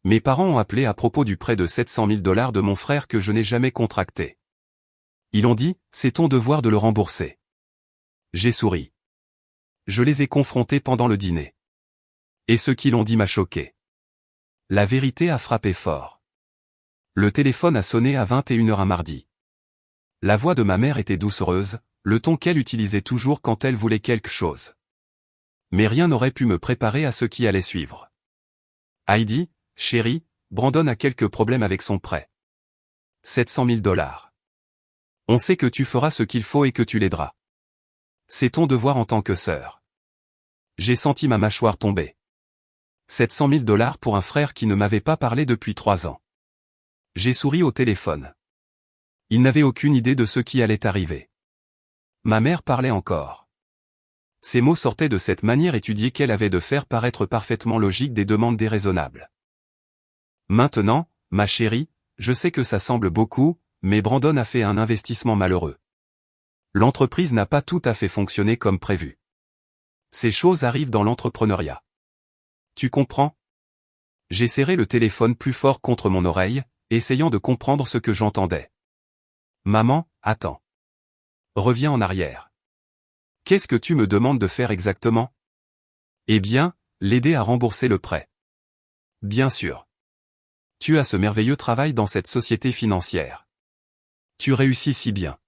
Mes parents ont appelé à propos du prêt de 700 000 $ de mon frère que je n'ai jamais contracté. Ils ont dit, c'est ton devoir de le rembourser. J'ai souri. Je les ai confrontés pendant le dîner. Et ce qu'ils ont dit m'a choqué. La vérité a frappé fort. Le téléphone a sonné à 21 h un mardi. La voix de ma mère était doucereuse, le ton qu'elle utilisait toujours quand elle voulait quelque chose. Mais rien n'aurait pu me préparer à ce qui allait suivre. Heidi, chérie, Brandon a quelques problèmes avec son prêt. 700 000 $. On sait que tu feras ce qu'il faut et que tu l'aideras. C'est ton devoir en tant que sœur. J'ai senti ma mâchoire tomber. 700 000 $ pour un frère qui ne m'avait pas parlé depuis 3 ans. J'ai souri au téléphone. Il n'avait aucune idée de ce qui allait arriver. Ma mère parlait encore. Ces mots sortaient de cette manière étudiée qu'elle avait de faire paraître parfaitement logique des demandes déraisonnables. Maintenant, ma chérie, je sais que ça semble beaucoup, mais Brandon a fait un investissement malheureux. L'entreprise n'a pas tout à fait fonctionné comme prévu. Ces choses arrivent dans l'entrepreneuriat. Tu comprends? J'ai serré le téléphone plus fort contre mon oreille, essayant de comprendre ce que j'entendais. Maman, attends. Reviens en arrière. Qu'est-ce que tu me demandes de faire exactement? Eh bien, l'aider à rembourser le prêt. Bien sûr. Tu as ce merveilleux travail dans cette société financière. Tu réussis si bien.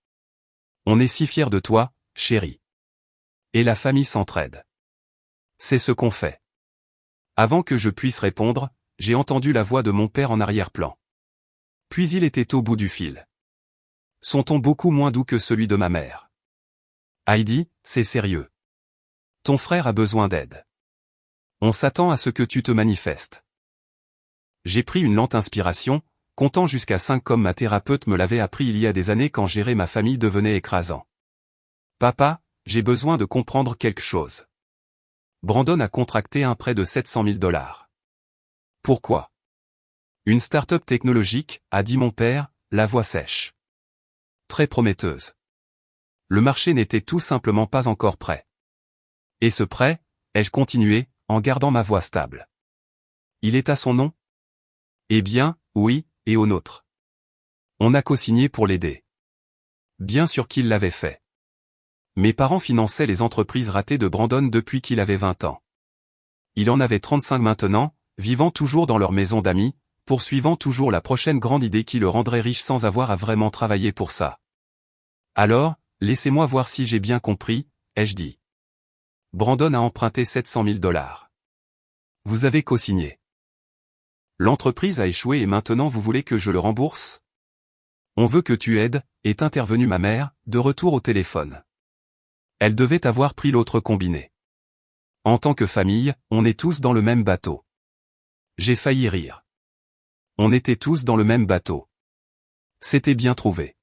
On est si fiers de toi, chérie. Et la famille s'entraide. C'est ce qu'on fait. Avant que je puisse répondre, j'ai entendu la voix de mon père en arrière-plan. Puis il était au bout du fil. Son ton beaucoup moins doux que celui de ma mère. Heidi, c'est sérieux. Ton frère a besoin d'aide. On s'attend à ce que tu te manifestes. J'ai pris une lente inspiration, comptant jusqu'à 5 comme ma thérapeute me l'avait appris il y a des années quand gérer ma famille devenait écrasant. Papa, j'ai besoin de comprendre quelque chose. Brandon a contracté un prêt de 700 000 $. Pourquoi? Une start-up technologique, a dit mon père, la voix sèche. Très prometteuse. Le marché n'était tout simplement pas encore prêt. Et ce prêt, ai-je continué, en gardant ma voix stable. Il est à son nom? Eh bien, oui, et au nôtre. On a co-signé pour l'aider. Bien sûr qu'il l'avait fait. Mes parents finançaient les entreprises ratées de Brandon depuis qu'il avait 20 ans. Il en avait 35 maintenant, vivant toujours dans leur maison d'amis, poursuivant toujours la prochaine grande idée qui le rendrait riche sans avoir à vraiment travailler pour ça. Alors, laissez-moi voir si j'ai bien compris, ai-je dit. Brandon a emprunté 700 000 $. Vous avez co-signé. L'entreprise a échoué et maintenant vous voulez que je le rembourse? On veut que tu aides, est intervenue ma mère, de retour au téléphone. Elle devait avoir pris l'autre combiné. En tant que famille, on est tous dans le même bateau. J'ai failli rire. On était tous dans le même bateau. C'était bien trouvé.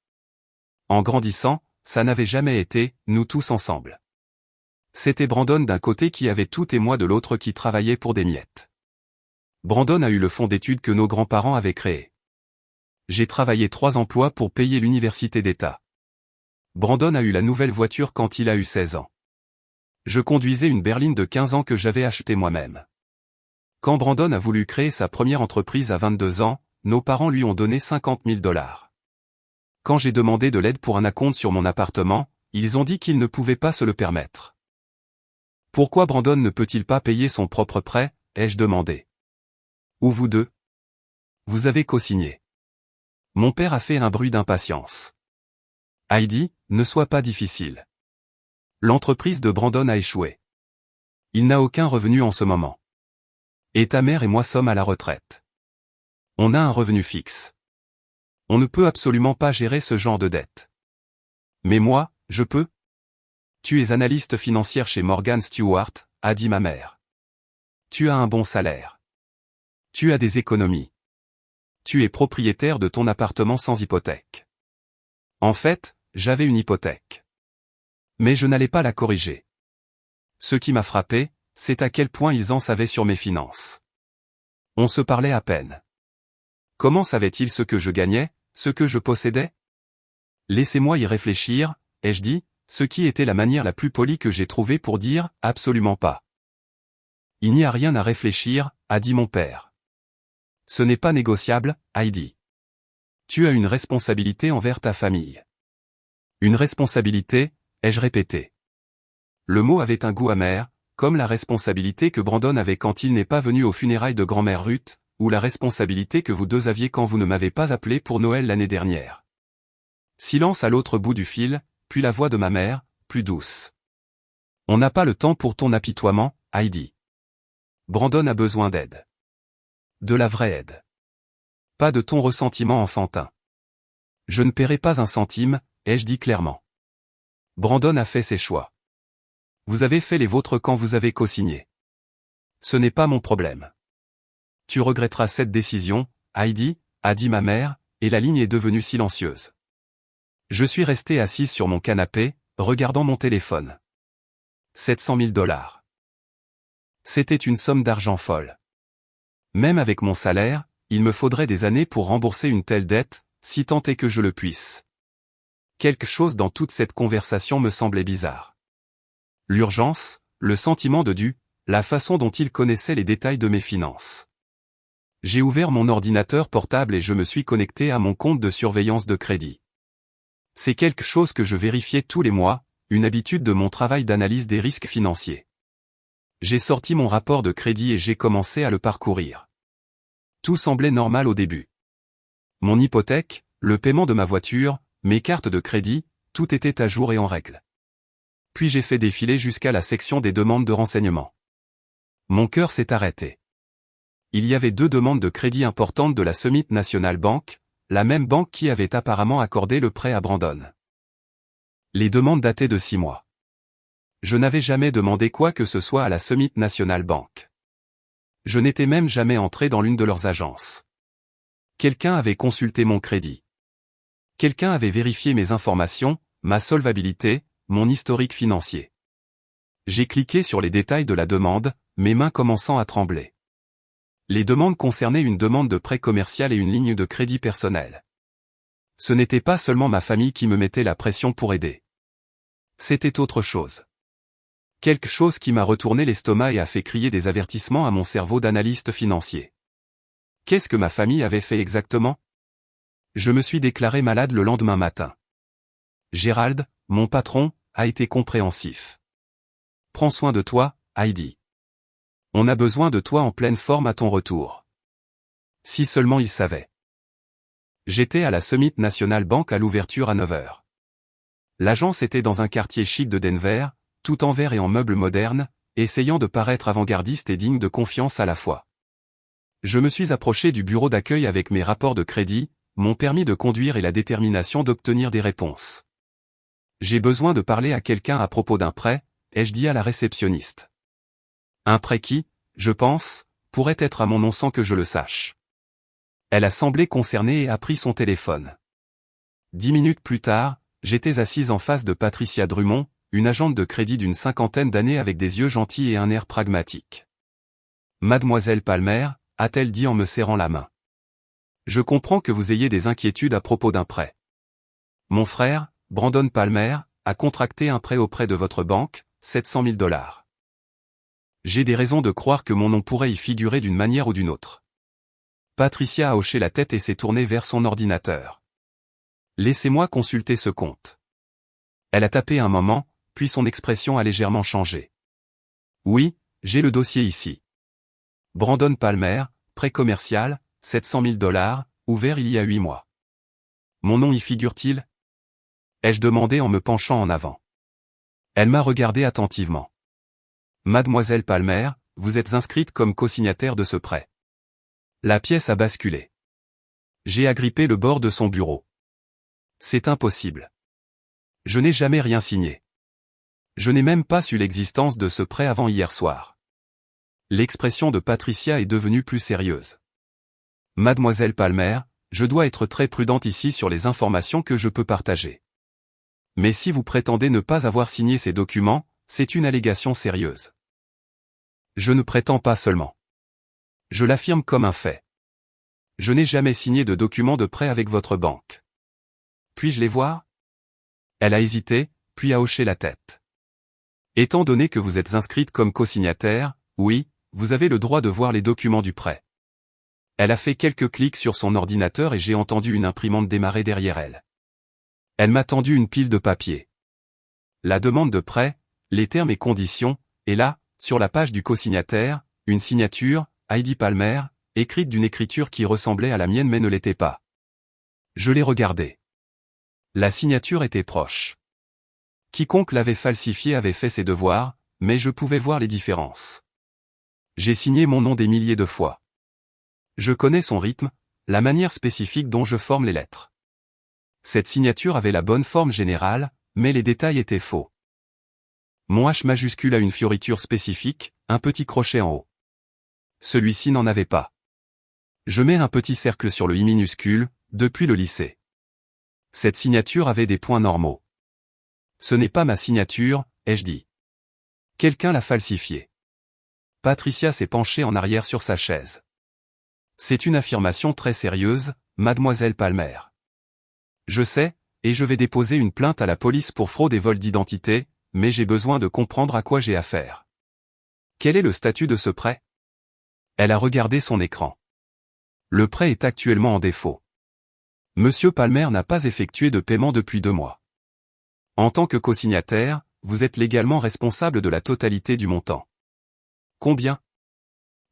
En grandissant, ça n'avait jamais été, nous tous ensemble. C'était Brandon d'un côté qui avait tout et moi de l'autre qui travaillait pour des miettes. Brandon a eu le fonds d'études que nos grands-parents avaient créé. J'ai travaillé 3 emplois pour payer l'université d'État. Brandon a eu la nouvelle voiture quand il a eu 16 ans. Je conduisais une berline de 15 ans que j'avais achetée moi-même. Quand Brandon a voulu créer sa première entreprise à 22 ans, nos parents lui ont donné 50 000 $. Quand j'ai demandé de l'aide pour un acompte sur mon appartement, ils ont dit qu'ils ne pouvaient pas se le permettre. Pourquoi Brandon ne peut-il pas payer son propre prêt, ai-je demandé. Ou vous deux? Vous avez co-signé. Mon père a fait un bruit d'impatience. Heidi, ne sois pas difficile. L'entreprise de Brandon a échoué. Il n'a aucun revenu en ce moment. Et ta mère et moi sommes à la retraite. On a un revenu fixe. On ne peut absolument pas gérer ce genre de dette. Mais moi, je peux. Tu es analyste financière chez Morgan Stewart, a dit ma mère. Tu as un bon salaire. Tu as des économies. Tu es propriétaire de ton appartement sans hypothèque. En fait, j'avais une hypothèque. Mais je n'allais pas la corriger. Ce qui m'a frappé, c'est à quel point ils en savaient sur mes finances. On se parlait à peine. Comment savaient-ils ce que je gagnais, ce que je possédais? Laissez-moi y réfléchir, ai-je dit, ce qui était la manière la plus polie que j'ai trouvée pour dire « absolument pas ». Il n'y a rien à réfléchir, a dit mon père. Ce n'est pas négociable, Heidi. Tu as une responsabilité envers ta famille. Une responsabilité, ai-je répété. Le mot avait un goût amer, comme la responsabilité que Brandon avait quand il n'est pas venu aux funérailles de grand-mère Ruth, ou la responsabilité que vous deux aviez quand vous ne m'avez pas appelé pour Noël l'année dernière. Silence à l'autre bout du fil, puis la voix de ma mère, plus douce. On n'a pas le temps pour ton apitoiement, Heidi. Brandon a besoin d'aide. De la vraie aide. Pas de ton ressentiment enfantin. Je ne paierai pas un centime, ai-je dit clairement. Brandon a fait ses choix. Vous avez fait les vôtres quand vous avez co-signé. Ce n'est pas mon problème. Tu regretteras cette décision, Heidi, a dit ma mère, et la ligne est devenue silencieuse. Je suis resté assise sur mon canapé, regardant mon téléphone. 700 000 $. C'était une somme d'argent folle. Même avec mon salaire, il me faudrait des années pour rembourser une telle dette, si tant est que je le puisse. Quelque chose dans toute cette conversation me semblait bizarre. L'urgence, le sentiment de dû, la façon dont il connaissait les détails de mes finances. J'ai ouvert mon ordinateur portable et je me suis connecté à mon compte de surveillance de crédit. C'est quelque chose que je vérifiais tous les mois, une habitude de mon travail d'analyse des risques financiers. J'ai sorti mon rapport de crédit et j'ai commencé à le parcourir. Tout semblait normal au début. Mon hypothèque, le paiement de ma voiture, mes cartes de crédit, tout était à jour et en règle. Puis j'ai fait défiler jusqu'à la section des demandes de renseignements. Mon cœur s'est arrêté. Il y avait 2 demandes de crédit importantes de la Summit National Bank, la même banque qui avait apparemment accordé le prêt à Brandon. Les demandes dataient de 6 mois. Je n'avais jamais demandé quoi que ce soit à la Summit National Bank. Je n'étais même jamais entré dans l'une de leurs agences. Quelqu'un avait consulté mon crédit. Quelqu'un avait vérifié mes informations, ma solvabilité, mon historique financier. J'ai cliqué sur les détails de la demande, mes mains commençant à trembler. Les demandes concernaient une demande de prêt commercial et une ligne de crédit personnel. Ce n'était pas seulement ma famille qui me mettait la pression pour aider. C'était autre chose. Quelque chose qui m'a retourné l'estomac et a fait crier des avertissements à mon cerveau d'analyste financier. Qu'est-ce que ma famille avait fait exactement? Je me suis déclaré malade le lendemain matin. Gérald, mon patron, a été compréhensif. Prends soin de toi, Heidi. On a besoin de toi en pleine forme à ton retour. Si seulement il savait. J'étais à la Summit National Bank à l'ouverture à 9 h. L'agence était dans un quartier chic de Denver, tout en verre et en meubles modernes, essayant de paraître avant-gardiste et digne de confiance à la fois. Je me suis approché du bureau d'accueil avec mes rapports de crédit, mon permis de conduire et la détermination d'obtenir des réponses. J'ai besoin de parler à quelqu'un à propos d'un prêt, ai-je dit à la réceptionniste. Un prêt qui, je pense, pourrait être à mon nom sans que je le sache. Elle a semblé concernée et a pris son téléphone. 10 minutes plus tard, j'étais assise en face de Patricia Drummond, une agente de crédit d'une 50aine d'années avec des yeux gentils et un air pragmatique. Mademoiselle Palmer, a-t-elle dit en me serrant la main. Je comprends que vous ayez des inquiétudes à propos d'un prêt. Mon frère, Brandon Palmer, a contracté un prêt auprès de votre banque, 700 000 $. J'ai des raisons de croire que mon nom pourrait y figurer d'une manière ou d'une autre. Patricia a hoché la tête et s'est tournée vers son ordinateur. Laissez-moi consulter ce compte. Elle a tapé un moment, puis son expression a légèrement changé. Oui, j'ai le dossier ici. Brandon Palmer, prêt commercial, 700 000 $, ouvert il y a 8 mois. Mon nom y figure-t-il? Ai-je demandé en me penchant en avant. Elle m'a regardé attentivement. Mademoiselle Palmer, vous êtes inscrite comme co-signataire de ce prêt. La pièce a basculé. J'ai agrippé le bord de son bureau. C'est impossible. Je n'ai jamais rien signé. Je n'ai même pas su l'existence de ce prêt avant hier soir. L'expression de Patricia est devenue plus sérieuse. Mademoiselle Palmer, je dois être très prudente ici sur les informations que je peux partager. Mais si vous prétendez ne pas avoir signé ces documents, c'est une allégation sérieuse. Je ne prétends pas seulement. Je l'affirme comme un fait. Je n'ai jamais signé de document de prêt avec votre banque. Puis-je les voir? Elle a hésité, puis a hoché la tête. Étant donné que vous êtes inscrite comme co-signataire, oui, vous avez le droit de voir les documents du prêt. Elle a fait quelques clics sur son ordinateur et j'ai entendu une imprimante démarrer derrière elle. Elle m'a tendu une pile de papier. La demande de prêt, les termes et conditions, et là, sur la page du co-signataire, une signature, Heidi Palmer, écrite d'une écriture qui ressemblait à la mienne mais ne l'était pas. Je l'ai regardée. La signature était proche. Quiconque l'avait falsifiée avait fait ses devoirs, mais je pouvais voir les différences. J'ai signé mon nom des milliers de fois. Je connais son rythme, la manière spécifique dont je forme les lettres. Cette signature avait la bonne forme générale, mais les détails étaient faux. Mon H majuscule a une fioriture spécifique, un petit crochet en haut. Celui-ci n'en avait pas. Je mets un petit cercle sur le I minuscule, depuis le lycée. Cette signature avait des points normaux. Ce n'est pas ma signature, ai-je dit. Quelqu'un l'a falsifiée. Patricia s'est penchée en arrière sur sa chaise. C'est une affirmation très sérieuse, mademoiselle Palmer. Je sais, et je vais déposer une plainte à la police pour fraude et vol d'identité, mais j'ai besoin de comprendre à quoi j'ai affaire. Quel est le statut de ce prêt? Elle a regardé son écran. Le prêt est actuellement en défaut. Monsieur Palmer n'a pas effectué de paiement depuis 2 mois. En tant que co-signataire, vous êtes légalement responsable de la totalité du montant. Combien?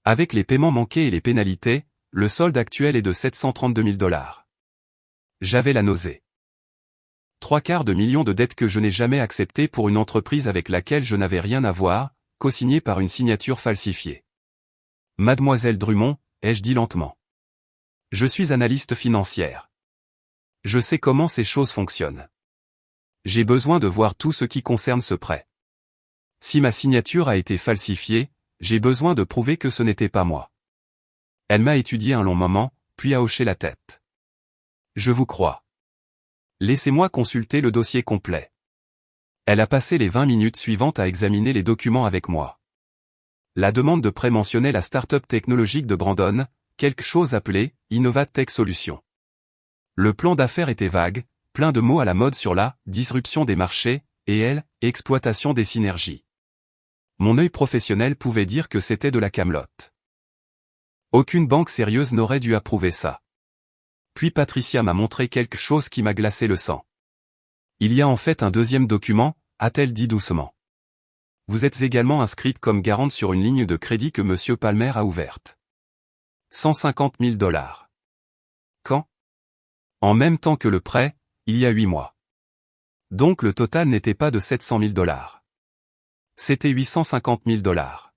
Avec les paiements manqués et les pénalités, le solde actuel est de 732 000 $. J'avais la nausée. 3/4 million de dettes que je n'ai jamais acceptées pour une entreprise avec laquelle je n'avais rien à voir, co-signée par une signature falsifiée. Mademoiselle Drummond, ai-je dit lentement. Je suis analyste financière. Je sais comment ces choses fonctionnent. J'ai besoin de voir tout ce qui concerne ce prêt. Si ma signature a été falsifiée, j'ai besoin de prouver que ce n'était pas moi. Elle m'a étudié un long moment, puis a hoché la tête. Je vous crois. Laissez-moi consulter le dossier complet. Elle a passé les 20 minutes suivantes à examiner les documents avec moi. La demande de prêt mentionnait la start-up technologique de Brandon, quelque chose appelé Innovat Tech Solutions. Le plan d'affaires était vague, plein de mots à la mode sur la disruption des marchés, et exploitation des synergies. Mon œil professionnel pouvait dire que c'était de la camelote. Aucune banque sérieuse n'aurait dû approuver ça. Puis Patricia m'a montré quelque chose qui m'a glacé le sang. Il y a en fait un deuxième document, a-t-elle dit doucement. Vous êtes également inscrite comme garante sur une ligne de crédit que Monsieur Palmer a ouverte. 150 000 $. Quand? En même temps que le prêt, il y a 8 mois. Donc le total n'était pas de 700 000 $. C'était 850 000 $.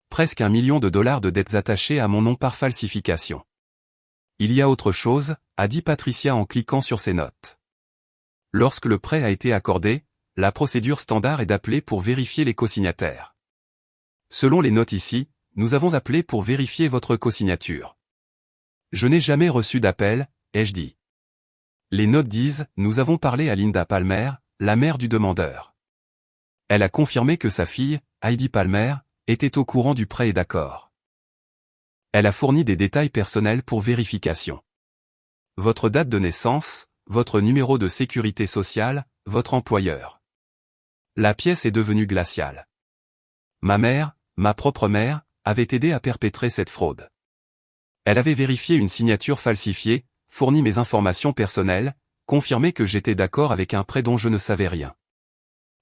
Presque $1 million de dettes attachées à mon nom par falsification. Il y a autre chose, a dit Patricia en cliquant sur ses notes. Lorsque le prêt a été accordé, la procédure standard est d'appeler pour vérifier les co-signataires. Selon les notes ici, nous avons appelé pour vérifier votre co-signature. Je n'ai jamais reçu d'appel, ai-je dit. Les notes disent, nous avons parlé à Linda Palmer, la mère du demandeur. Elle a confirmé que sa fille, Heidi Palmer, était au courant du prêt et d'accord. Elle a fourni des détails personnels pour vérification. Votre date de naissance, votre numéro de sécurité sociale, votre employeur. La pièce est devenue glaciale. Ma mère, ma propre mère, avait aidé à perpétrer cette fraude. Elle avait vérifié une signature falsifiée, fourni mes informations personnelles, confirmé que j'étais d'accord avec un prêt dont je ne savais rien.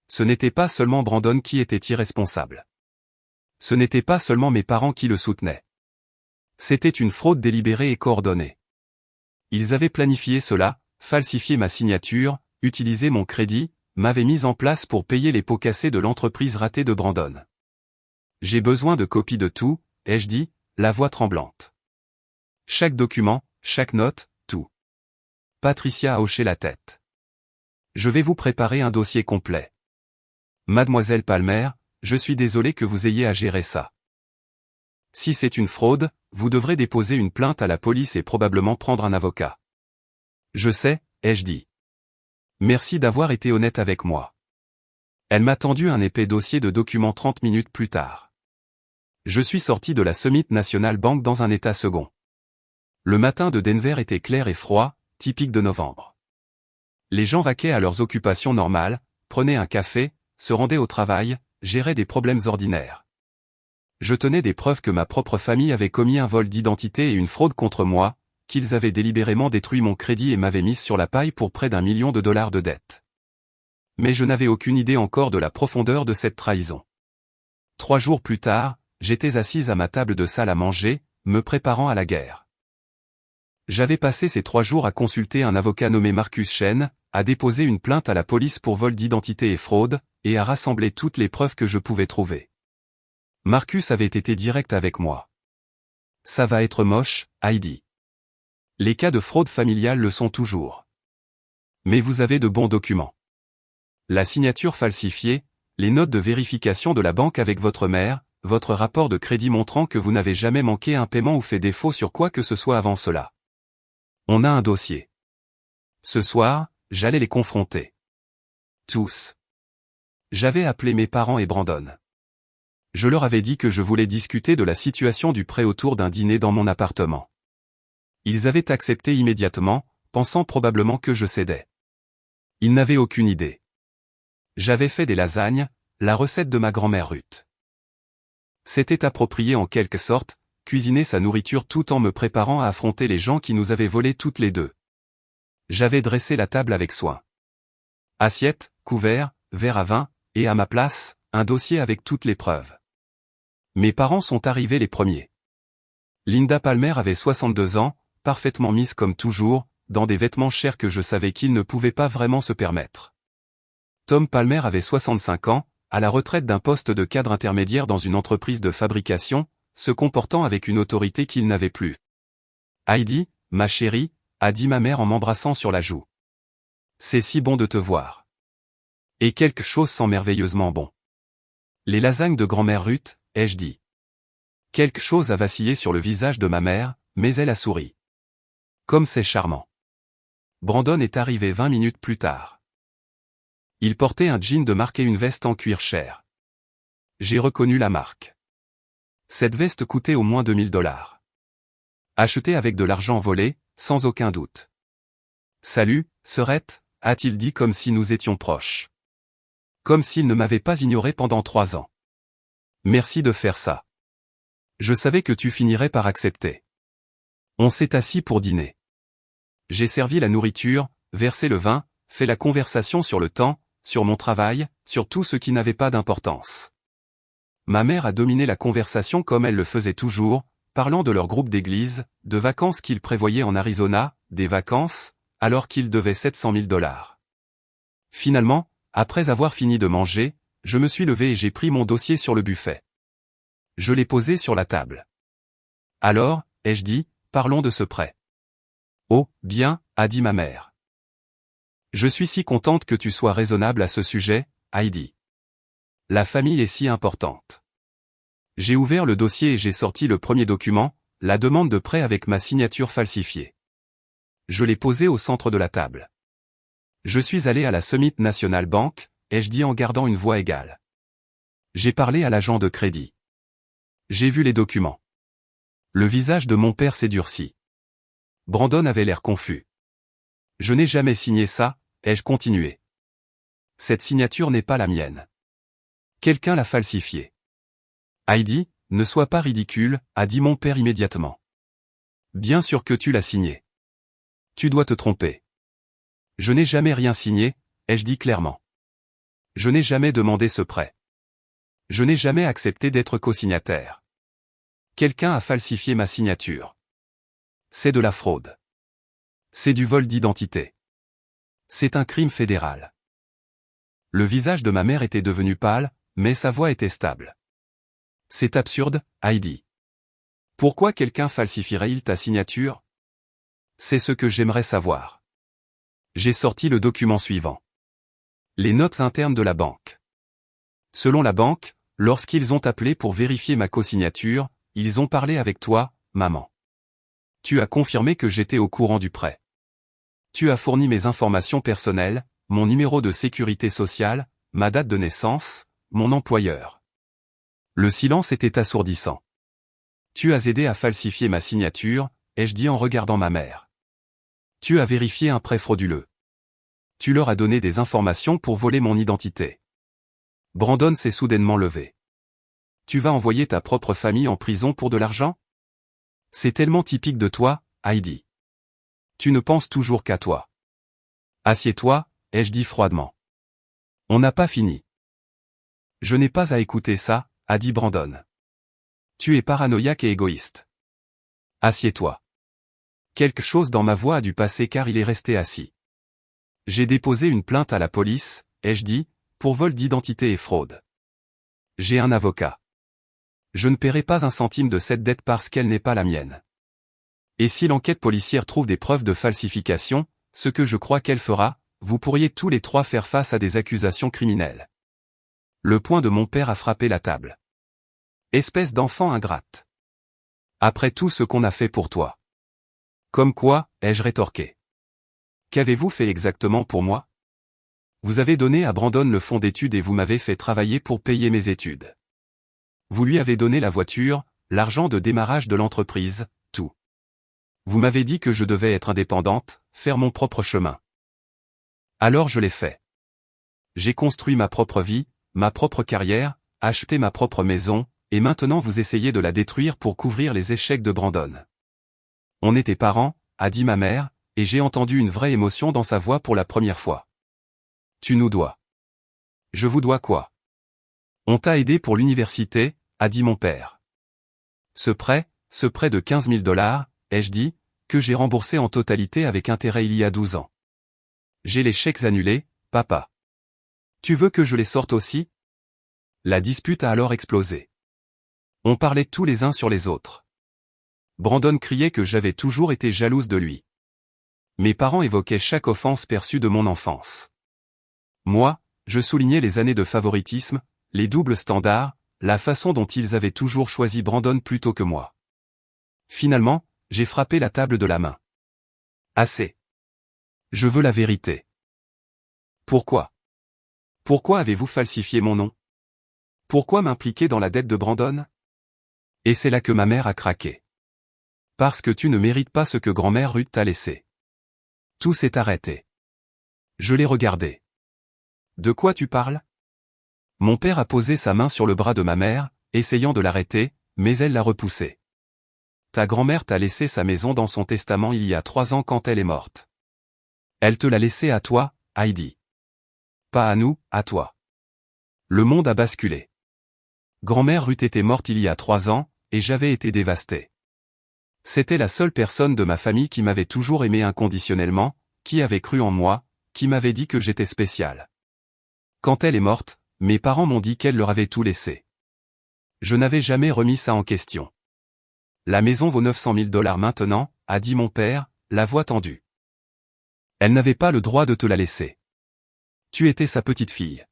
Ce n'était pas seulement Brandon qui était irresponsable. Ce n'était pas seulement mes parents qui le soutenaient. C'était une fraude délibérée et coordonnée. Ils avaient planifié cela, falsifié ma signature, utilisé mon crédit, m'avaient mis en place pour payer les pots cassés de l'entreprise ratée de Brandon. J'ai besoin de copies de tout, ai-je dit, la voix tremblante. Chaque document, chaque note, tout. Patricia a hoché la tête. Je vais vous préparer un dossier complet. Mademoiselle Palmer, je suis désolé que vous ayez à gérer ça. Si c'est une fraude, vous devrez déposer une plainte à la police et probablement prendre un avocat. Je sais, ai-je dit. Merci d'avoir été honnête avec moi. Elle m'a tendu un épais dossier de documents 30 minutes plus tard. Je suis sorti de la Summit National Bank dans un état second. Le matin de Denver était clair et froid, typique de novembre. Les gens vaquaient à leurs occupations normales, prenaient un café, se rendaient au travail, géraient des problèmes ordinaires. Je tenais des preuves que ma propre famille avait commis un vol d'identité et une fraude contre moi, qu'ils avaient délibérément détruit mon crédit et m'avaient mise sur la paille pour près d'1 million de dollars de dettes. Mais je n'avais aucune idée encore de la profondeur de cette trahison. 3 jours plus tard, j'étais assise à ma table de salle à manger, me préparant à la guerre. J'avais passé ces 3 jours à consulter un avocat nommé Marcus Chen, à déposer une plainte à la police pour vol d'identité et fraude, et à rassembler toutes les preuves que je pouvais trouver. Marcus avait été direct avec moi. Ça va être moche, Heidi. Les cas de fraude familiale le sont toujours. Mais vous avez de bons documents. La signature falsifiée, les notes de vérification de la banque avec votre mère, votre rapport de crédit montrant que vous n'avez jamais manqué un paiement ou fait défaut sur quoi que ce soit avant cela. On a un dossier. Ce soir, j'allais les confronter. Tous. J'avais appelé mes parents et Brandon. Je leur avais dit que je voulais discuter de la situation du prêt autour d'un dîner dans mon appartement. Ils avaient accepté immédiatement, pensant probablement que je cédais. Ils n'avaient aucune idée. J'avais fait des lasagnes, la recette de ma grand-mère Ruth. C'était approprié en quelque sorte, cuisiner sa nourriture tout en me préparant à affronter les gens qui nous avaient volé toutes les deux. J'avais dressé la table avec soin. Assiette, couvert, verre à vin, et à ma place, un dossier avec toutes les preuves. Mes parents sont arrivés les premiers. Linda Palmer avait 62 ans, parfaitement mise comme toujours, dans des vêtements chers que je savais qu'il ne pouvait pas vraiment se permettre. Tom Palmer avait 65 ans, à la retraite d'un poste de cadre intermédiaire dans une entreprise de fabrication, se comportant avec une autorité qu'il n'avait plus. Heidi, ma chérie, a dit ma mère en m'embrassant sur la joue. C'est si bon de te voir. Et quelque chose sent merveilleusement bon. Les lasagnes de grand-mère Ruth, ai-je dit. Quelque chose a vacillé sur le visage de ma mère, mais elle a souri. Comme c'est charmant. Brandon est arrivé 20 minutes plus tard. Il portait un jean de marque et une veste en cuir cher. J'ai reconnu la marque. Cette veste coûtait au moins 2000 $. Achetée avec de l'argent volé, sans aucun doute. Salut, sœurette, a-t-il dit comme si nous étions proches. Comme s'il ne m'avait pas ignoré pendant 3 ans. Merci de faire ça. Je savais que tu finirais par accepter. On s'est assis pour dîner. J'ai servi la nourriture, versé le vin, fait la conversation sur le temps, sur mon travail, sur tout ce qui n'avait pas d'importance. Ma mère a dominé la conversation comme elle le faisait toujours, parlant de leur groupe d'église, de vacances qu'ils prévoyaient en Arizona, des vacances, alors qu'ils devaient 700 000 $. Finalement, après avoir fini de manger, je me suis levé et j'ai pris mon dossier sur le buffet. Je l'ai posé sur la table. Alors, ai-je dit, parlons de ce prêt. Oh, bien, a dit ma mère. Je suis si contente que tu sois raisonnable à ce sujet, Heidi. La famille est si importante. J'ai ouvert le dossier et j'ai sorti le premier document, la demande de prêt avec ma signature falsifiée. Je l'ai posé au centre de la table. Je suis allé à la Summit National Bank, ai-je dit en gardant une voix égale. J'ai parlé à l'agent de crédit. J'ai vu les documents. Le visage de mon père s'est durci. Brandon avait l'air confus. Je n'ai jamais signé ça, ai-je continué. Cette signature n'est pas la mienne. Quelqu'un l'a falsifiée. Heidi, ne sois pas ridicule, a dit mon père immédiatement. Bien sûr que tu l'as signé. Tu dois te tromper. Je n'ai jamais rien signé, ai-je dit clairement. Je n'ai jamais demandé ce prêt. Je n'ai jamais accepté d'être co-signataire. Quelqu'un a falsifié ma signature. C'est de la fraude. C'est du vol d'identité. C'est un crime fédéral. Le visage de ma mère était devenu pâle, mais sa voix était stable. C'est absurde, Heidi. Pourquoi quelqu'un falsifierait-il ta signature? C'est ce que j'aimerais savoir. J'ai sorti le document suivant. Les notes internes de la banque. Selon la banque, lorsqu'ils ont appelé pour vérifier ma co-signature, ils ont parlé avec toi, maman. Tu as confirmé que j'étais au courant du prêt. Tu as fourni mes informations personnelles, mon numéro de sécurité sociale, ma date de naissance, mon employeur. Le silence était assourdissant. Tu as aidé à falsifier ma signature, ai-je dit en regardant ma mère. Tu as vérifié un prêt frauduleux. Tu leur as donné des informations pour voler mon identité. Brandon s'est soudainement levé. Tu vas envoyer ta propre famille en prison pour de l'argent? C'est tellement typique de toi, Heidi. Tu ne penses toujours qu'à toi. Assieds-toi, ai-je dit froidement. On n'a pas fini. Je n'ai pas à écouter ça, a dit Brandon. Tu es paranoïaque et égoïste. Assieds-toi. Quelque chose dans ma voix a dû passer car il est resté assis. J'ai déposé une plainte à la police, ai-je dit, pour vol d'identité et fraude. J'ai un avocat. Je ne paierai pas un centime de cette dette parce qu'elle n'est pas la mienne. Et si l'enquête policière trouve des preuves de falsification, ce que je crois qu'elle fera, vous pourriez tous les trois faire face à des accusations criminelles. Le poing de mon père a frappé la table. Espèce d'enfant ingrate. Après tout ce qu'on a fait pour toi. Comme quoi, ai-je rétorqué. Qu'avez-vous fait exactement pour moi? Vous avez donné à Brandon le fonds d'études et vous m'avez fait travailler pour payer mes études. Vous lui avez donné la voiture, l'argent de démarrage de l'entreprise, tout. Vous m'avez dit que je devais être indépendante, faire mon propre chemin. Alors je l'ai fait. J'ai construit ma propre vie, ma propre carrière, acheté ma propre maison, et maintenant vous essayez de la détruire pour couvrir les échecs de Brandon. On était parents, a dit ma mère, et j'ai entendu une vraie émotion dans sa voix pour la première fois. Tu nous dois. Je vous dois quoi? On t'a aidé pour l'université, a dit mon père. Ce prêt de 15 000 $, ai-je dit, que j'ai remboursé en totalité avec intérêt il y a 12 ans. J'ai les chèques annulés, papa. Tu veux que je les sorte aussi? La dispute a alors explosé. On parlait tous les uns sur les autres. Brandon criait que j'avais toujours été jalouse de lui. Mes parents évoquaient chaque offense perçue de mon enfance. Moi, je soulignais les années de favoritisme, les doubles standards, la façon dont ils avaient toujours choisi Brandon plutôt que moi. Finalement, j'ai frappé la table de la main. Assez. Je veux la vérité. Pourquoi? Pourquoi avez-vous falsifié mon nom? Pourquoi m'impliquer dans la dette de Brandon? Et c'est là que ma mère a craqué. Parce que tu ne mérites pas ce que grand-mère Ruth t'a laissé. Tout s'est arrêté. Je l'ai regardé. De quoi tu parles? Mon père a posé sa main sur le bras de ma mère, essayant de l'arrêter, mais elle l'a repoussé. Ta grand-mère t'a laissé sa maison dans son testament il y a 3 ans quand elle est morte. Elle te l'a laissé à toi, Heidi. Pas à nous, à toi. Le monde a basculé. Grand-mère Ruth était morte il y a 3 ans, et j'avais été dévasté. C'était la seule personne de ma famille qui m'avait toujours aimé inconditionnellement, qui avait cru en moi, qui m'avait dit que j'étais spécial. Quand elle est morte, mes parents m'ont dit qu'elle leur avait tout laissé. Je n'avais jamais remis ça en question. La maison vaut 900 000 $ maintenant, a dit mon père, la voix tendue. Elle n'avait pas le droit de te la laisser. Tu étais sa petite fille.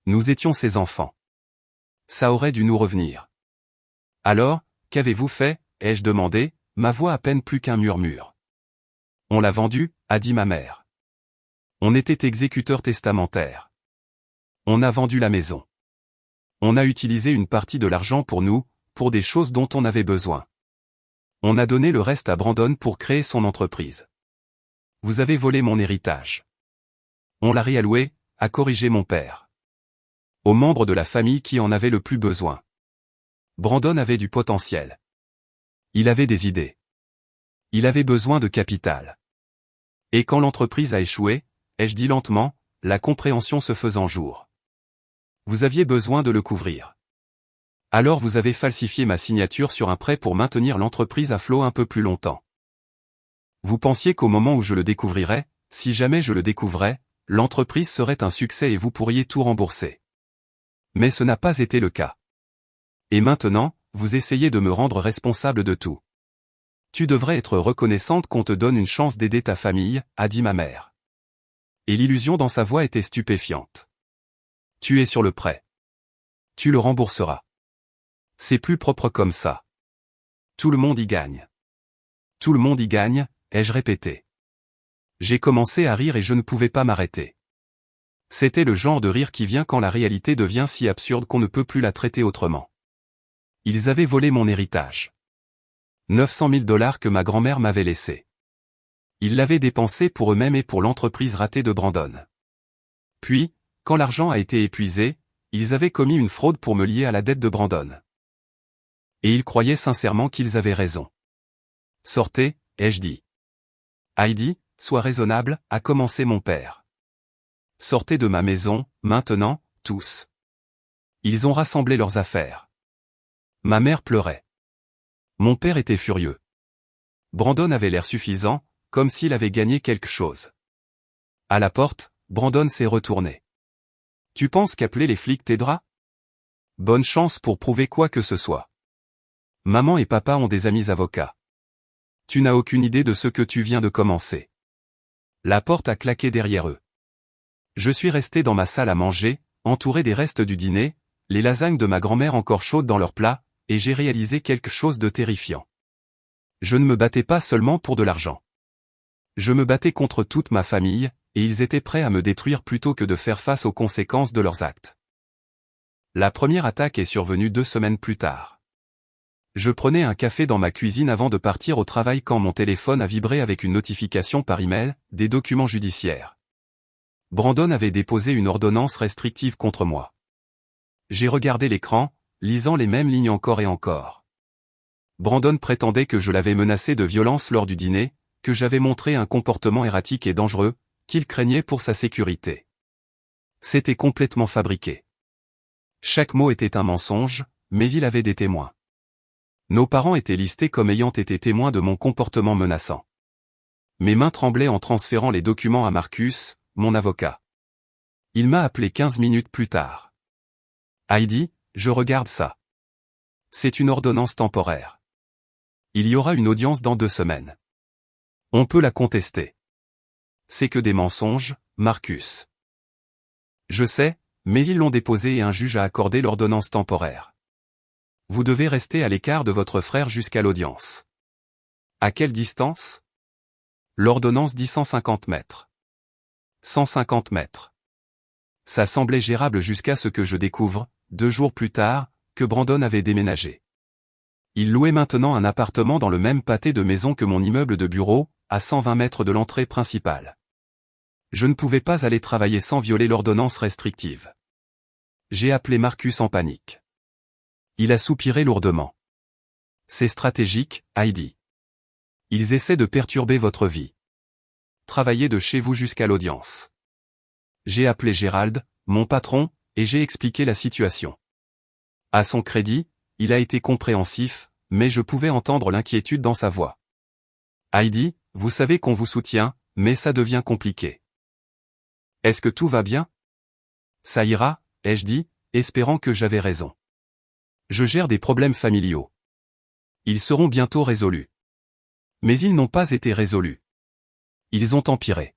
Nous étions ses enfants. Ça aurait dû nous revenir. Alors, qu'avez-vous fait, ai-je demandé, ma voix à peine plus qu'un murmure. On l'a vendu, a dit ma mère. On était exécuteur testamentaire. On a vendu la maison. On a utilisé une partie de l'argent pour nous, pour des choses dont on avait besoin. On a donné le reste à Brandon pour créer son entreprise. Vous avez volé mon héritage. On l'a réalloué, a corrigé mon père. Aux membres de la famille qui en avaient le plus besoin. Brandon avait du potentiel. Il avait des idées. Il avait besoin de capital. Et quand l'entreprise a échoué, ai-je dit lentement, la compréhension se faisant jour. Vous aviez besoin de le couvrir. Alors vous avez falsifié ma signature sur un prêt pour maintenir l'entreprise à flot un peu plus longtemps. Vous pensiez qu'au moment où je le découvrirais, si jamais je le découvrais, l'entreprise serait un succès et vous pourriez tout rembourser. Mais ce n'a pas été le cas. Et maintenant, vous essayez de me rendre responsable de tout. Tu devrais être reconnaissante qu'on te donne une chance d'aider ta famille, a dit ma mère. Et l'illusion dans sa voix était stupéfiante. Tu es sur le prêt. Tu le rembourseras. C'est plus propre comme ça. Tout le monde y gagne. Tout le monde y gagne, ai-je répété. J'ai commencé à rire et je ne pouvais pas m'arrêter. C'était le genre de rire qui vient quand la réalité devient si absurde qu'on ne peut plus la traiter autrement. Ils avaient volé mon héritage. 900 000 $ que ma grand-mère m'avait laissé. Ils l'avaient dépensé pour eux-mêmes et pour l'entreprise ratée de Brandon. Puis, quand l'argent a été épuisé, Ils avaient commis une fraude pour me lier à la dette de Brandon. Et ils croyaient sincèrement qu'ils avaient raison. Sortez, ai-je dit. Heidi, sois raisonnable, a commencé mon père. Sortez de ma maison, maintenant, tous. Ils ont rassemblé leurs affaires. Ma mère pleurait. Mon père était furieux. Brandon avait l'air suffisant, comme s'il avait gagné quelque chose. À la porte, Brandon s'est retourné. Tu penses qu'appeler les flics t'aidera? Bonne chance pour prouver quoi que ce soit. Maman et papa ont des amis avocats. Tu n'as aucune idée de ce que tu viens de commencer. La porte a claqué derrière eux. Je suis resté dans ma salle à manger, entouré des restes du dîner, les lasagnes de ma grand-mère encore chaudes dans leur plat, et j'ai réalisé quelque chose de terrifiant. Je ne me battais pas seulement pour de l'argent. Je me battais contre toute ma famille, et ils étaient prêts à me détruire plutôt que de faire face aux conséquences de leurs actes. La première attaque est survenue 2 semaines plus tard. Je prenais un café dans ma cuisine avant de partir au travail quand mon téléphone a vibré avec une notification par email, des documents judiciaires. Brandon avait déposé une ordonnance restrictive contre moi. J'ai regardé l'écran, lisant les mêmes lignes encore et encore. Brandon prétendait que je l'avais menacé de violence lors du dîner, que j'avais montré un comportement erratique et dangereux, qu'il craignait pour sa sécurité. C'était complètement fabriqué. Chaque mot était un mensonge, mais il avait des témoins. Nos parents étaient listés comme ayant été témoins de mon comportement menaçant. Mes mains tremblaient en transférant les documents à Marcus, mon avocat. Il m'a appelé 15 minutes plus tard. Heidi, je regarde ça. C'est une ordonnance temporaire. Il y aura une audience dans 2 semaines. On peut la contester. C'est que des mensonges, Marcus. Je sais, mais ils l'ont déposée et un juge a accordé l'ordonnance temporaire. Vous devez rester à l'écart de votre frère jusqu'à l'audience. À quelle distance? L'ordonnance dit 150 mètres. 150 mètres. Ça semblait gérable jusqu'à ce que je découvre, 2 jours plus tard, que Brandon avait déménagé. Il louait maintenant un appartement dans le même pâté de maison que mon immeuble de bureau, à 120 mètres de l'entrée principale. Je ne pouvais pas aller travailler sans violer l'ordonnance restrictive. J'ai appelé Marcus en panique. Il a soupiré lourdement. C'est stratégique, Heidi. Ils essaient de perturber votre vie. Travaillez de chez vous jusqu'à l'audience. J'ai appelé Gérald, mon patron, et j'ai expliqué la situation. À son crédit, il a été compréhensif, mais je pouvais entendre l'inquiétude dans sa voix. Heidi, vous savez qu'on vous soutient, mais ça devient compliqué. Est-ce que tout va bien? Ça ira, ai-je dit, espérant que j'avais raison. Je gère des problèmes familiaux. Ils seront bientôt résolus. Mais ils n'ont pas été résolus. Ils ont empiré.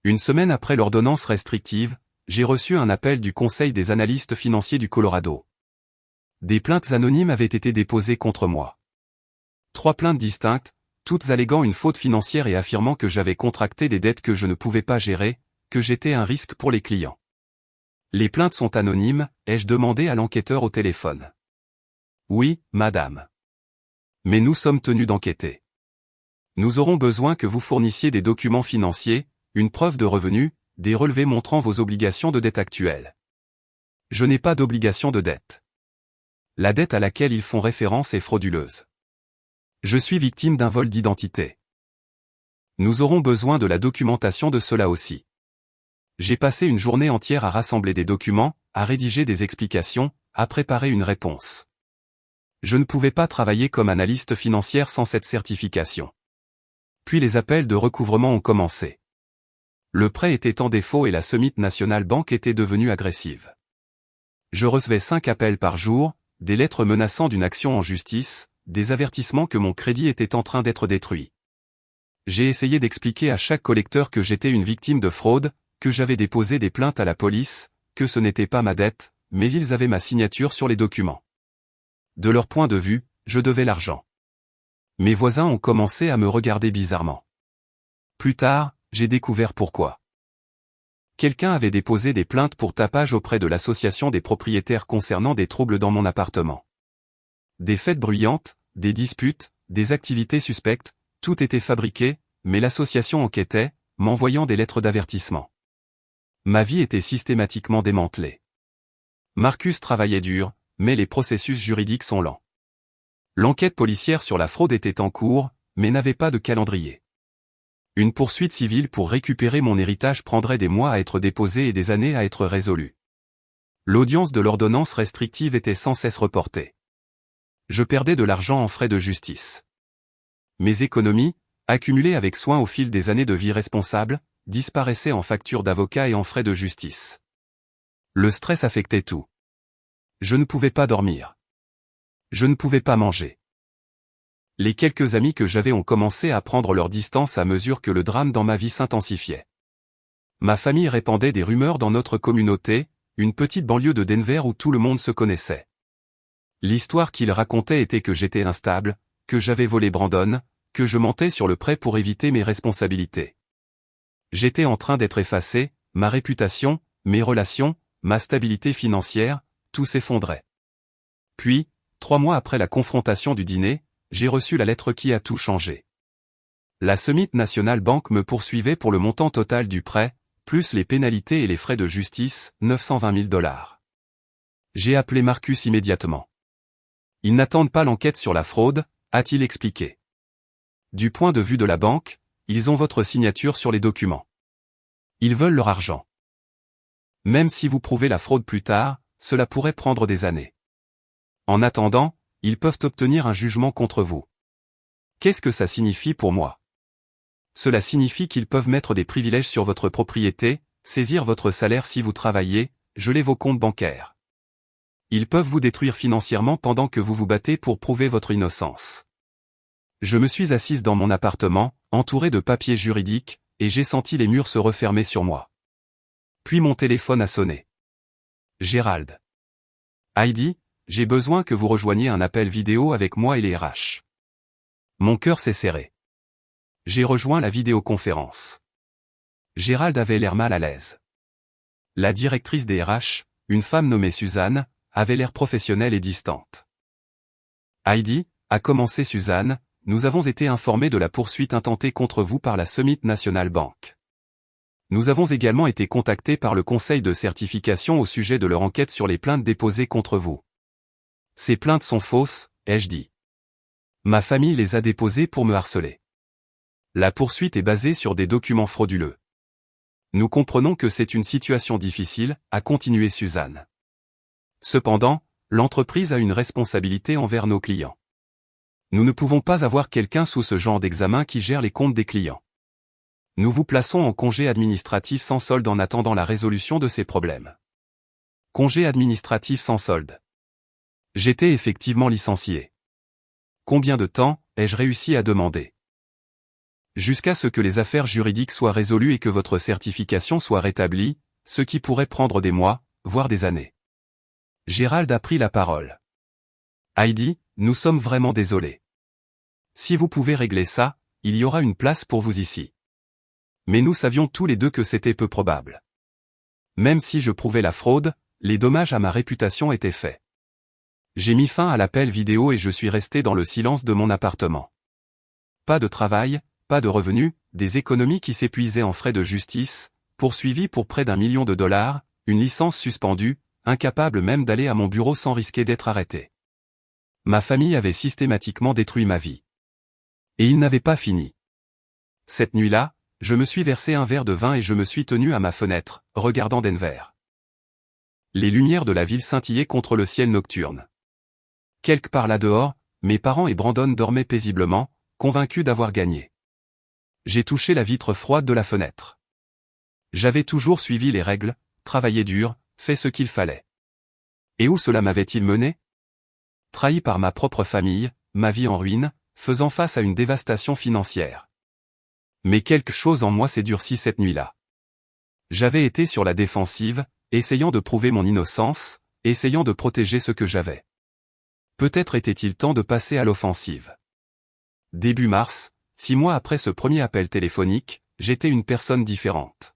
1 semaine après l'ordonnance restrictive, j'ai reçu un appel du Conseil des analystes financiers du Colorado. Des plaintes anonymes avaient été déposées contre moi. 3 plaintes distinctes, toutes alléguant une faute financière et affirmant que j'avais contracté des dettes que je ne pouvais pas gérer, que j'étais un risque pour les clients. Les plaintes sont anonymes, ai-je demandé à l'enquêteur au téléphone. Oui, madame. Mais nous sommes tenus d'enquêter. Nous aurons besoin que vous fournissiez des documents financiers, une preuve de revenus, des relevés montrant vos obligations de dette actuelles. Je n'ai pas d'obligation de dette. La dette à laquelle ils font référence est frauduleuse. Je suis victime d'un vol d'identité. Nous aurons besoin de la documentation de cela aussi. J'ai passé une journée entière à rassembler des documents, à rédiger des explications, à préparer une réponse. Je ne pouvais pas travailler comme analyste financière sans cette certification. Puis les appels de recouvrement ont commencé. Le prêt était en défaut et la Summit National Bank était devenue agressive. Je recevais 5 appels par jour, des lettres menaçant d'une action en justice, des avertissements que mon crédit était en train d'être détruit. J'ai essayé d'expliquer à chaque collecteur que j'étais une victime de fraude, que j'avais déposé des plaintes à la police, que ce n'était pas ma dette, mais ils avaient ma signature sur les documents. De leur point de vue, je devais l'argent. Mes voisins ont commencé à me regarder bizarrement. Plus tard, j'ai découvert pourquoi. Quelqu'un avait déposé des plaintes pour tapage auprès de l'association des propriétaires concernant des troubles dans mon appartement. Des fêtes bruyantes, des disputes, des activités suspectes, tout était fabriqué, mais l'association enquêtait, m'envoyant des lettres d'avertissement. Ma vie était systématiquement démantelée. Marcus travaillait dur, mais les processus juridiques sont lents. L'enquête policière sur la fraude était en cours, mais n'avait pas de calendrier. Une poursuite civile pour récupérer mon héritage prendrait des mois à être déposée et des années à être résolue. L'audience de l'ordonnance restrictive était sans cesse reportée. Je perdais de l'argent en frais de justice. Mes économies, accumulées avec soin au fil des années de vie responsable, disparaissaient en factures d'avocat et en frais de justice. Le stress affectait tout. Je ne pouvais pas dormir. Je ne pouvais pas manger. Les quelques amis que j'avais ont commencé à prendre leur distance à mesure que le drame dans ma vie s'intensifiait. Ma famille répandait des rumeurs dans notre communauté, une petite banlieue de Denver où tout le monde se connaissait. L'histoire qu'ils racontaient était que j'étais instable, que j'avais volé Brandon, que je mentais sur le prêt pour éviter mes responsabilités. J'étais en train d'être effacé, ma réputation, mes relations, ma stabilité financière, tout s'effondrait. Puis, 3 mois après la confrontation du dîner, j'ai reçu la lettre qui a tout changé. La Summit National Bank me poursuivait pour le montant total du prêt, plus les pénalités et les frais de justice, 920 000 $. J'ai appelé Marcus immédiatement. Ils n'attendent pas l'enquête sur la fraude, a-t-il expliqué. Du point de vue de la banque, ils ont votre signature sur les documents. Ils veulent leur argent. Même si vous prouvez la fraude plus tard, cela pourrait prendre des années. En attendant, ils peuvent obtenir un jugement contre vous. Qu'est-ce que ça signifie pour moi? Cela signifie qu'ils peuvent mettre des privilèges sur votre propriété, saisir votre salaire si vous travaillez, geler vos comptes bancaires. Ils peuvent vous détruire financièrement pendant que vous vous battez pour prouver votre innocence. Je me suis assise dans mon appartement, entouré de papiers juridiques, et j'ai senti les murs se refermer sur moi. Puis mon téléphone a sonné. Gérald. Heidi, j'ai besoin que vous rejoigniez un appel vidéo avec moi et les RH. Mon cœur s'est serré. J'ai rejoint la vidéoconférence. Gérald avait l'air mal à l'aise. La directrice des RH, une femme nommée Suzanne, avait l'air professionnelle et distante. Heidi, a commencé Suzanne, nous avons été informés de la poursuite intentée contre vous par la Summit National Bank. Nous avons également été contactés par le conseil de certification au sujet de leur enquête sur les plaintes déposées contre vous. Ces plaintes sont fausses, ai-je dit. Ma famille les a déposées pour me harceler. La poursuite est basée sur des documents frauduleux. Nous comprenons que c'est une situation difficile, a continué Suzanne. Cependant, l'entreprise a une responsabilité envers nos clients. Nous ne pouvons pas avoir quelqu'un sous ce genre d'examen qui gère les comptes des clients. Nous vous plaçons en congé administratif sans solde en attendant la résolution de ces problèmes. Congé administratif sans solde. J'étais effectivement licencié. Combien de temps ai-je réussi à demander? Jusqu'à ce que les affaires juridiques soient résolues et que votre certification soit rétablie, ce qui pourrait prendre des mois, voire des années. Gérald a pris la parole. Heidi, nous sommes vraiment désolés. Si vous pouvez régler ça, il y aura une place pour vous ici. Mais nous savions tous les deux que c'était peu probable. Même si je prouvais la fraude, les dommages à ma réputation étaient faits. J'ai mis fin à l'appel vidéo et je suis resté dans le silence de mon appartement. Pas de travail, pas de revenus, des économies qui s'épuisaient en frais de justice, poursuivis pour près d'1 million de $, une licence suspendue, incapable même d'aller à mon bureau sans risquer d'être arrêté. Ma famille avait systématiquement détruit ma vie. Et il n'avait pas fini. Cette nuit-là, je me suis versé un verre de vin et je me suis tenu à ma fenêtre, regardant Denver. Les lumières de la ville scintillaient contre le ciel nocturne. Quelque part là dehors, mes parents et Brandon dormaient paisiblement, convaincus d'avoir gagné. J'ai touché la vitre froide de la fenêtre. J'avais toujours suivi les règles, travaillé dur, fait ce qu'il fallait. Et où cela m'avait-il mené? Trahi par ma propre famille, ma vie en ruine, faisant face à une dévastation financière. Mais quelque chose en moi s'est durci cette nuit-là. J'avais été sur la défensive, essayant de prouver mon innocence, essayant de protéger ce que j'avais. Peut-être était-il temps de passer à l'offensive. Début mars, 6 mois après ce premier appel téléphonique, j'étais une personne différente.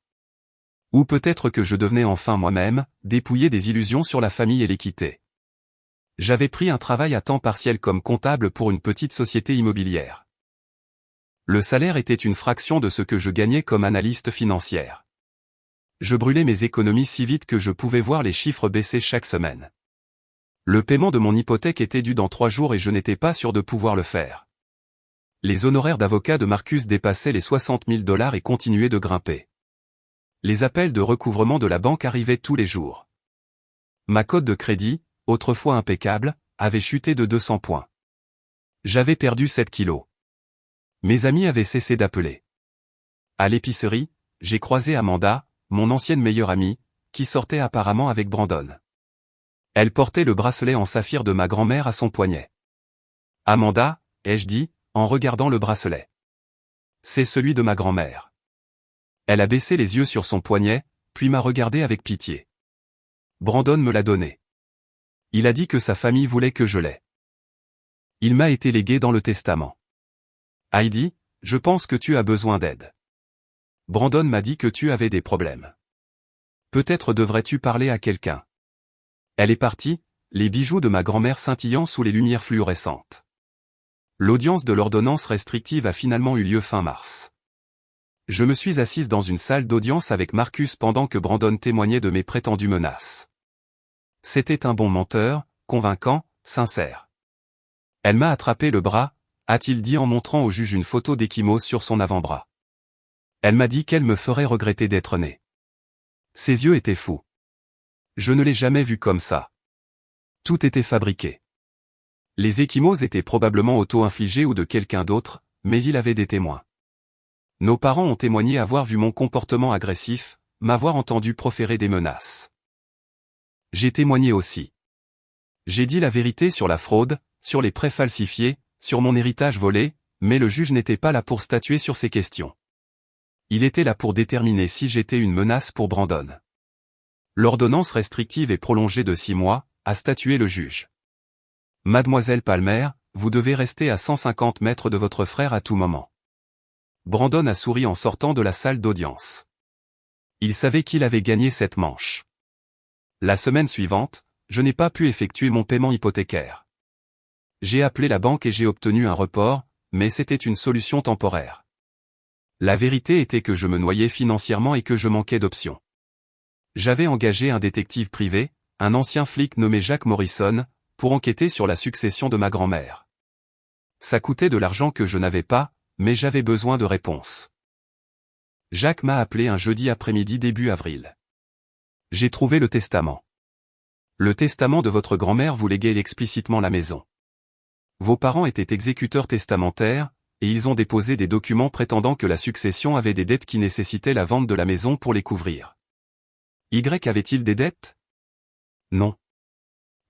Ou peut-être que je devenais enfin moi-même, dépouillé des illusions sur la famille et l'équité. J'avais pris un travail à temps partiel comme comptable pour une petite société immobilière. Le salaire était une fraction de ce que je gagnais comme analyste financière. Je brûlais mes économies si vite que je pouvais voir les chiffres baisser chaque semaine. Le paiement de mon hypothèque était dû dans 3 jours et je n'étais pas sûr de pouvoir le faire. Les honoraires d'avocat de Marcus dépassaient les 60 000 $ et continuaient de grimper. Les appels de recouvrement de la banque arrivaient tous les jours. Ma cote de crédit, autrefois impeccable, avait chuté de 200 points. J'avais perdu 7 kilos. Mes amis avaient cessé d'appeler. À l'épicerie, j'ai croisé Amanda, mon ancienne meilleure amie, qui sortait apparemment avec Brandon. Elle portait le bracelet en saphir de ma grand-mère à son poignet. Amanda, ai-je dit, en regardant le bracelet. C'est celui de ma grand-mère. Elle a baissé les yeux sur son poignet, puis m'a regardé avec pitié. Brandon me l'a donné. Il a dit que sa famille voulait que je l'aie. Il m'a été légué dans le testament. Heidi, je pense que tu as besoin d'aide. Brandon m'a dit que tu avais des problèmes. Peut-être devrais-tu parler à quelqu'un. Elle est partie, les bijoux de ma grand-mère scintillant sous les lumières fluorescentes. L'audience de l'ordonnance restrictive a finalement eu lieu fin mars. Je me suis assise dans une salle d'audience avec Marcus pendant que Brandon témoignait de mes prétendues menaces. C'était un bon menteur, convaincant, sincère. Elle m'a attrapé le bras, a-t-il dit en montrant au juge une photo d'Ekimos sur son avant-bras. Elle m'a dit qu'elle me ferait regretter d'être né. Ses yeux étaient fous. Je ne l'ai jamais vu comme ça. Tout était fabriqué. Les Ekimos étaient probablement auto-infligés ou de quelqu'un d'autre, mais il avait des témoins. Nos parents ont témoigné avoir vu mon comportement agressif, m'avoir entendu proférer des menaces. J'ai témoigné aussi. J'ai dit la vérité sur la fraude, sur les prêts falsifiés, sur mon héritage volé, mais le juge n'était pas là pour statuer sur ces questions. Il était là pour déterminer si j'étais une menace pour Brandon. L'ordonnance restrictive est prolongée de 6 mois, a statué le juge. Mademoiselle Palmer, vous devez rester à 150 mètres de votre frère à tout moment. Brandon a souri en sortant de la salle d'audience. Il savait qu'il avait gagné cette manche. La semaine suivante, je n'ai pas pu effectuer mon paiement hypothécaire. J'ai appelé la banque et j'ai obtenu un report, mais c'était une solution temporaire. La vérité était que je me noyais financièrement et que je manquais d'options. J'avais engagé un détective privé, un ancien flic nommé Jack Morrison, pour enquêter sur la succession de ma grand-mère. Ça coûtait de l'argent que je n'avais pas, mais j'avais besoin de réponses. Jack m'a appelé un jeudi après-midi début avril. J'ai trouvé le testament. Le testament de votre grand-mère vous léguait explicitement la maison. Vos parents étaient exécuteurs testamentaires, et ils ont déposé des documents prétendant que la succession avait des dettes qui nécessitaient la vente de la maison pour les couvrir. Y avait-il des dettes? Non.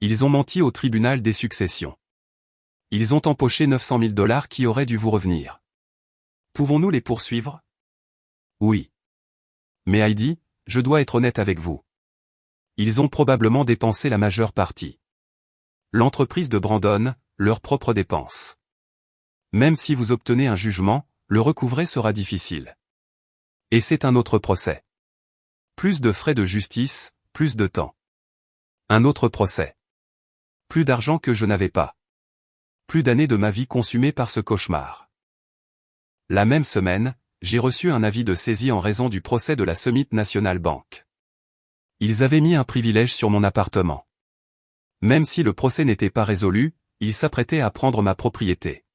Ils ont menti au tribunal des successions. Ils ont empoché 900 000 $ qui auraient dû vous revenir. Pouvons-nous les poursuivre? Oui. Mais Heidi, je dois être honnête avec vous. Ils ont probablement dépensé la majeure partie. L'entreprise de Brandon, leurs propres dépenses. Même si vous obtenez un jugement, le recouvrer sera difficile. Et c'est un autre procès. Plus de frais de justice, plus de temps. Un autre procès. Plus d'argent que je n'avais pas. Plus d'années de ma vie consumées par ce cauchemar. La même semaine, j'ai reçu un avis de saisie en raison du procès de la Summit National Bank. Ils avaient mis un privilège sur mon appartement. Même si le procès n'était pas résolu, ils s'apprêtaient à prendre ma propriété.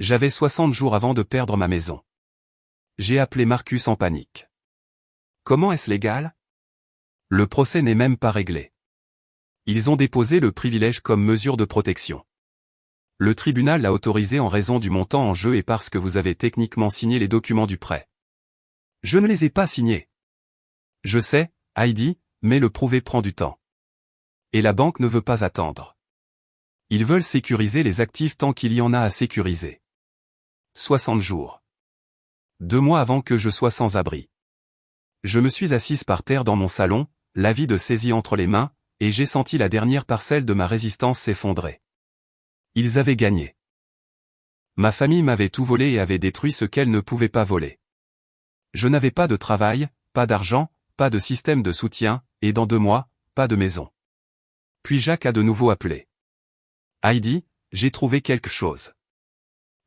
J'avais 60 jours avant de perdre ma maison. J'ai appelé Marcus en panique. Comment est-ce légal? Le procès n'est même pas réglé. Ils ont déposé le privilège comme mesure de protection. Le tribunal l'a autorisé en raison du montant en jeu et parce que vous avez techniquement signé les documents du prêt. Je ne les ai pas signés. Je sais, Heidi, mais le prouver prend du temps. Et la banque ne veut pas attendre. Ils veulent sécuriser les actifs tant qu'il y en a à sécuriser. 60 jours. 2 mois avant que je sois sans abri. Je me suis assise par terre dans mon salon, l'avis de saisie entre les mains, et j'ai senti la dernière parcelle de ma résistance s'effondrer. Ils avaient gagné. Ma famille m'avait tout volé et avait détruit ce qu'elle ne pouvait pas voler. Je n'avais pas de travail, pas d'argent, pas de système de soutien, et dans 2 mois, pas de maison. Puis Jacques a de nouveau appelé. Heidi, j'ai trouvé quelque chose.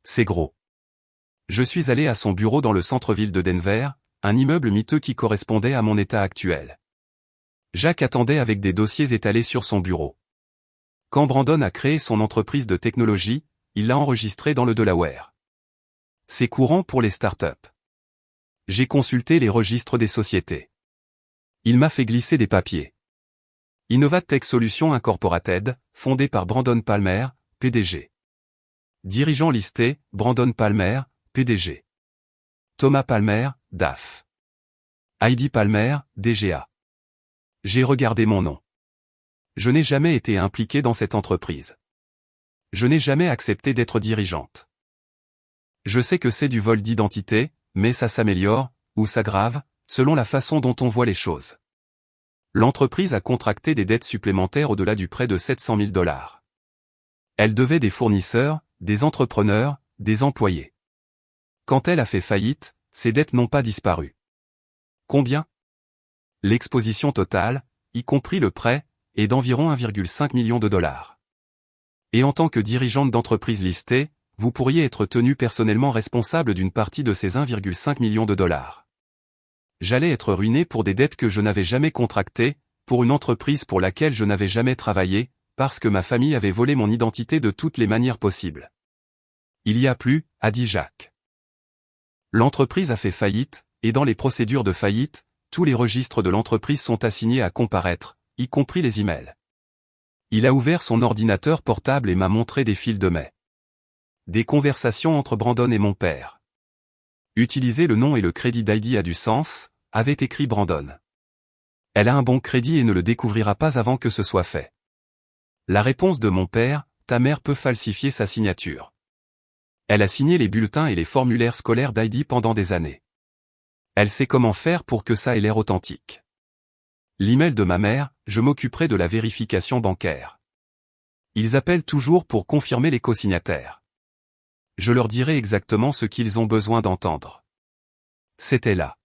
C'est gros. Je suis allé à son bureau dans le centre-ville de Denver, un immeuble miteux qui correspondait à mon état actuel. Jacques attendait avec des dossiers étalés sur son bureau. Quand Brandon a créé son entreprise de technologie, il l'a enregistrée dans le Delaware. C'est courant pour les startups. J'ai consulté les registres des sociétés. Il m'a fait glisser des papiers. Innovatech Solutions Incorporated, fondée par Brandon Palmer, PDG. Dirigeant listé, Brandon Palmer, PDG. Thomas Palmer, DAF. Heidi Palmer, DGA. J'ai regardé mon nom. Je n'ai jamais été impliqué dans cette entreprise. Je n'ai jamais accepté d'être dirigeante. Je sais que c'est du vol d'identité, mais ça s'améliore, ou s'aggrave, selon la façon dont on voit les choses. L'entreprise a contracté des dettes supplémentaires au-delà du prêt de 700 000 $. Elle devait des fournisseurs, des entrepreneurs, des employés. Quand elle a fait faillite, ses dettes n'ont pas disparu. Combien? L'exposition totale, y compris le prêt, est d'environ 1,5 million de $. Et en tant que dirigeante d'entreprise listée, vous pourriez être tenu personnellement responsable d'une partie de ces 1,5 million de $. J'allais être ruiné pour des dettes que je n'avais jamais contractées, pour une entreprise pour laquelle je n'avais jamais travaillé, parce que ma famille avait volé mon identité de toutes les manières possibles. Il y a plus, a dit Jacques. L'entreprise a fait faillite, et dans les procédures de faillite, tous les registres de l'entreprise sont assignés à comparaître, y compris les emails. Il a ouvert son ordinateur portable et m'a montré des fils de mails. Des conversations entre Brandon et mon père. Utiliser le nom et le crédit d'Heidi a du sens, avait écrit Brandon. Elle a un bon crédit et ne le découvrira pas avant que ce soit fait. La réponse de mon père, ta mère peut falsifier sa signature. Elle a signé les bulletins et les formulaires scolaires d'Heidi pendant des années. Elle sait comment faire pour que ça ait l'air authentique. L'email de ma mère, je m'occuperai de la vérification bancaire. Ils appellent toujours pour confirmer les cosignataires. Je leur dirai exactement ce qu'ils ont besoin d'entendre. C'était là.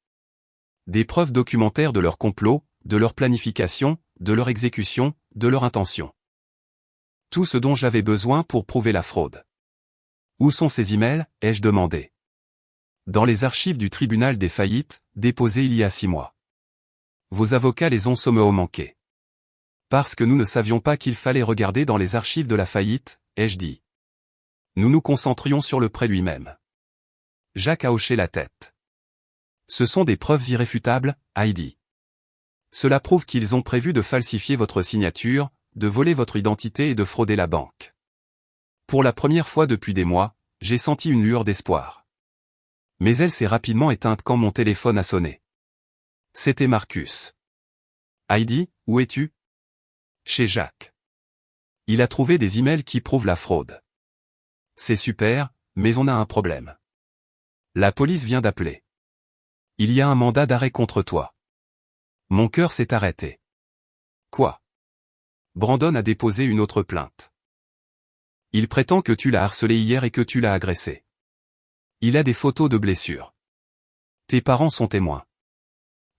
Des preuves documentaires de leur complot, de leur planification, de leur exécution, de leur intention. Tout ce dont j'avais besoin pour prouver la fraude. Où sont ces emails, ai-je demandé. Dans les archives du tribunal des faillites, déposées il y a 6 mois. Vos avocats les ont sommement manqués. Parce que nous ne savions pas qu'il fallait regarder dans les archives de la faillite, ai-je dit. Nous nous concentrions sur le prêt lui-même. Jacques a hoché la tête. Ce sont des preuves irréfutables, Heidi. Cela prouve qu'ils ont prévu de falsifier votre signature, de voler votre identité et de frauder la banque. Pour la première fois depuis des mois, j'ai senti une lueur d'espoir. Mais elle s'est rapidement éteinte quand mon téléphone a sonné. C'était Marcus. Heidi, où es-tu? Chez Jacques. Il a trouvé des emails qui prouvent la fraude. C'est super, mais on a un problème. La police vient d'appeler. Il y a un mandat d'arrêt contre toi. Mon cœur s'est arrêté. Quoi? Brandon a déposé une autre plainte. Il prétend que tu l'as harcelé hier et que tu l'as agressé. Il a des photos de blessures. Tes parents sont témoins.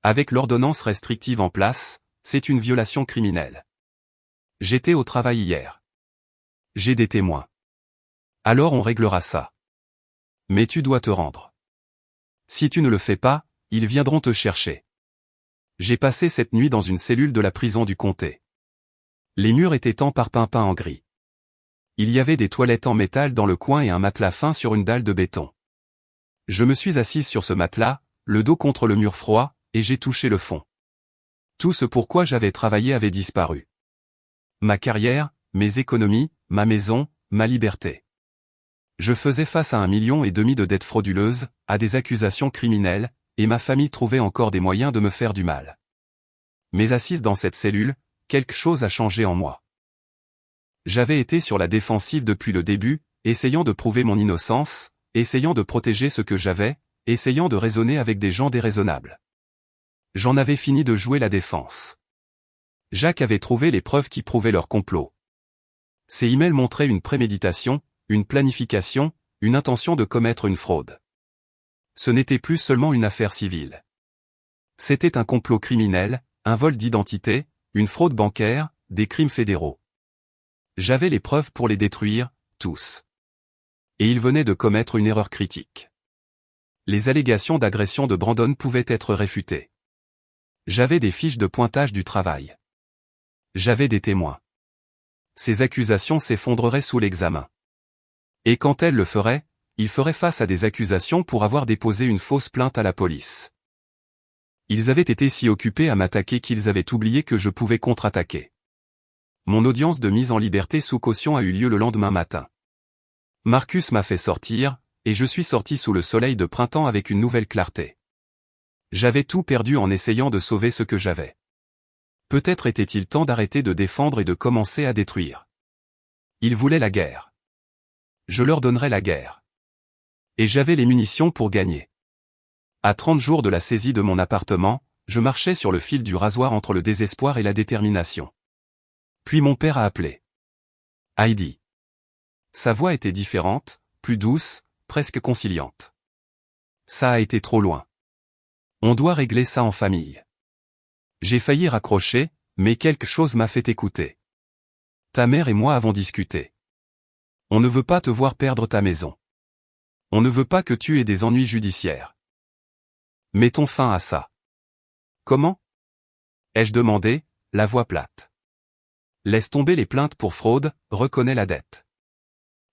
Avec l'ordonnance restrictive en place, c'est une violation criminelle. J'étais au travail hier. J'ai des témoins. Alors on réglera ça. Mais tu dois te rendre. Si tu ne le fais pas, ils viendront te chercher. J'ai passé cette nuit dans une cellule de la prison du comté. Les murs étaient peints en gris. Il y avait des toilettes en métal dans le coin et un matelas fin sur une dalle de béton. Je me suis assise sur ce matelas, le dos contre le mur froid, et j'ai touché le fond. Tout ce pourquoi j'avais travaillé avait disparu. Ma carrière, mes économies, ma maison, ma liberté. Je faisais face à 1,5 million de dettes frauduleuses, à des accusations criminelles, et ma famille trouvait encore des moyens de me faire du mal. Mais assise dans cette cellule, quelque chose a changé en moi. J'avais été sur la défensive depuis le début, essayant de prouver mon innocence, essayant de protéger ce que j'avais, essayant de raisonner avec des gens déraisonnables. J'en avais fini de jouer la défense. Jacques avait trouvé les preuves qui prouvaient leur complot. Ces emails montraient une préméditation, une planification, une intention de commettre une fraude. Ce n'était plus seulement une affaire civile. C'était un complot criminel, un vol d'identité, une fraude bancaire, des crimes fédéraux. J'avais les preuves pour les détruire, tous. Et ils venaient de commettre une erreur critique. Les allégations d'agression de Brandon pouvaient être réfutées. J'avais des fiches de pointage du travail. J'avais des témoins. Ces accusations s'effondreraient sous l'examen. Et quand elle le ferait, il ferait face à des accusations pour avoir déposé une fausse plainte à la police. Ils avaient été si occupés à m'attaquer qu'ils avaient oublié que je pouvais contre-attaquer. Mon audience de mise en liberté sous caution a eu lieu le lendemain matin. Marcus m'a fait sortir, et je suis sorti sous le soleil de printemps avec une nouvelle clarté. J'avais tout perdu en essayant de sauver ce que j'avais. Peut-être était-il temps d'arrêter de défendre et de commencer à détruire. Ils voulaient la guerre. Je leur donnerais la guerre. Et j'avais les munitions pour gagner. À 30 jours de la saisie de mon appartement, je marchais sur le fil du rasoir entre le désespoir et la détermination. Puis mon père a appelé. Heidi. Sa voix était différente, plus douce, presque conciliante. Ça a été trop loin. On doit régler ça en famille. J'ai failli raccrocher, mais quelque chose m'a fait écouter. Ta mère et moi avons discuté. On ne veut pas te voir perdre ta maison. On ne veut pas que tu aies des ennuis judiciaires. Mettons fin à ça. Comment ? Ai-je demandé, la voix plate. Laisse tomber les plaintes pour fraude, reconnais la dette.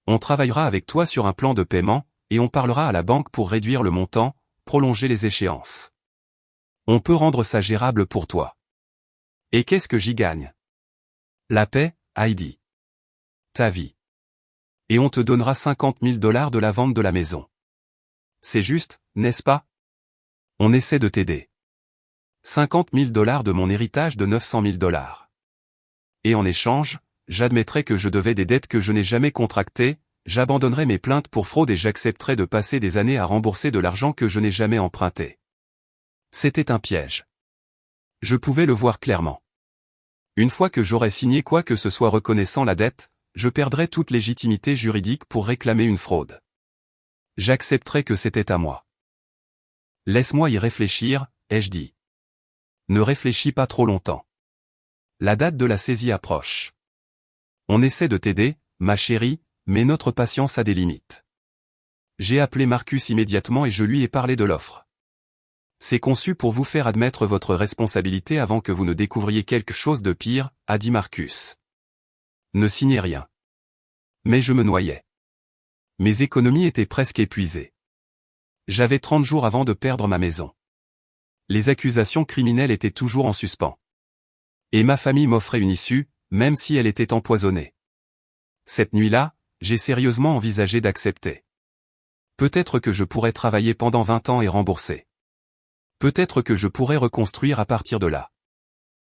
On travaillera avec toi sur un plan de paiement, et on parlera à la banque pour réduire le montant, prolonger les échéances. On peut rendre ça gérable pour toi. Et qu'est-ce que j'y gagne ? La paix, Heidi. Ta vie. Et on te donnera 50 000 $ de la vente de la maison. C'est juste, n'est-ce pas ? On essaie de t'aider. 50 000 $ de mon héritage de 900 000 $. Et en échange, j'admettrai que je devais des dettes que je n'ai jamais contractées, j'abandonnerai mes plaintes pour fraude et j'accepterai de passer des années à rembourser de l'argent que je n'ai jamais emprunté. C'était un piège. Je pouvais le voir clairement. Une fois que j'aurais signé quoi que ce soit reconnaissant la dette, je perdrais toute légitimité juridique pour réclamer une fraude. J'accepterais que c'était à moi. Laisse-moi y réfléchir, ai-je dit. Ne réfléchis pas trop longtemps. La date de la saisie approche. On essaie de t'aider, ma chérie, mais notre patience a des limites. J'ai appelé Marcus immédiatement et je lui ai parlé de l'offre. C'est conçu pour vous faire admettre votre responsabilité avant que vous ne découvriez quelque chose de pire, a dit Marcus. Ne signez rien. Mais je me noyais. Mes économies étaient presque épuisées. J'avais 30 jours avant de perdre ma maison. Les accusations criminelles étaient toujours en suspens. Et ma famille m'offrait une issue, même si elle était empoisonnée. Cette nuit-là, j'ai sérieusement envisagé d'accepter. Peut-être que je pourrais travailler pendant 20 ans et rembourser. Peut-être que je pourrais reconstruire à partir de là.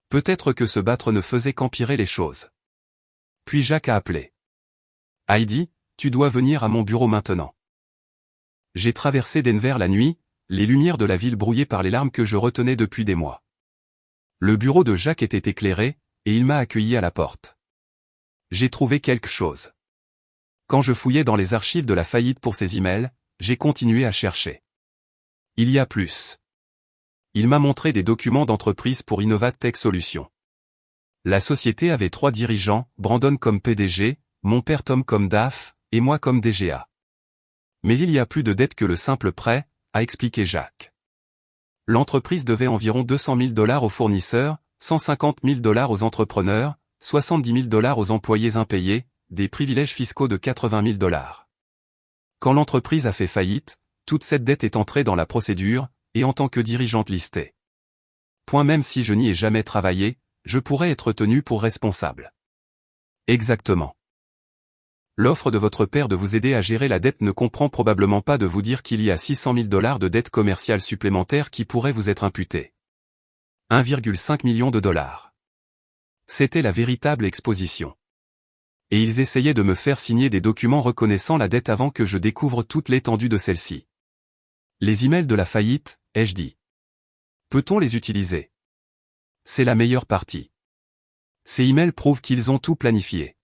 Peut-être que se battre ne faisait qu'empirer les choses. Puis Jacques a appelé. Heidi, tu dois venir à mon bureau maintenant. J'ai traversé Denver la nuit, les lumières de la ville brouillées par les larmes que je retenais depuis des mois. Le bureau de Jacques était éclairé, et il m'a accueilli à la porte. J'ai trouvé quelque chose. Quand je fouillais dans les archives de la faillite pour ses emails, j'ai continué à chercher. Il y a plus. Il m'a montré des documents d'entreprise pour Innovat Tech Solutions. La société avait 3 dirigeants, Brandon comme PDG, mon père Tom comme DAF, et moi comme DGA. Mais il y a plus de dettes que le simple prêt, a expliqué Jacques. L'entreprise devait environ 200 000 $ aux fournisseurs, 150 000 $ aux entrepreneurs, 70 000 $ aux employés impayés, des privilèges fiscaux de 80 000 $. Quand l'entreprise a fait faillite, toute cette dette est entrée dans la procédure, et en tant que dirigeante listée. Même si je n'y ai jamais travaillé, je pourrais être tenu pour responsable. Exactement. L'offre de votre père de vous aider à gérer la dette ne comprend probablement pas de vous dire qu'il y a 600 000 $ de dettes commerciales supplémentaires qui pourraient vous être imputées. 1,5 million de $. C'était la véritable exposition. Et ils essayaient de me faire signer des documents reconnaissant la dette avant que je découvre toute l'étendue de celle-ci. Les emails de la faillite, ai-je dit. Peut-on les utiliser ? C'est la meilleure partie. Ces emails prouvent qu'ils ont tout planifié.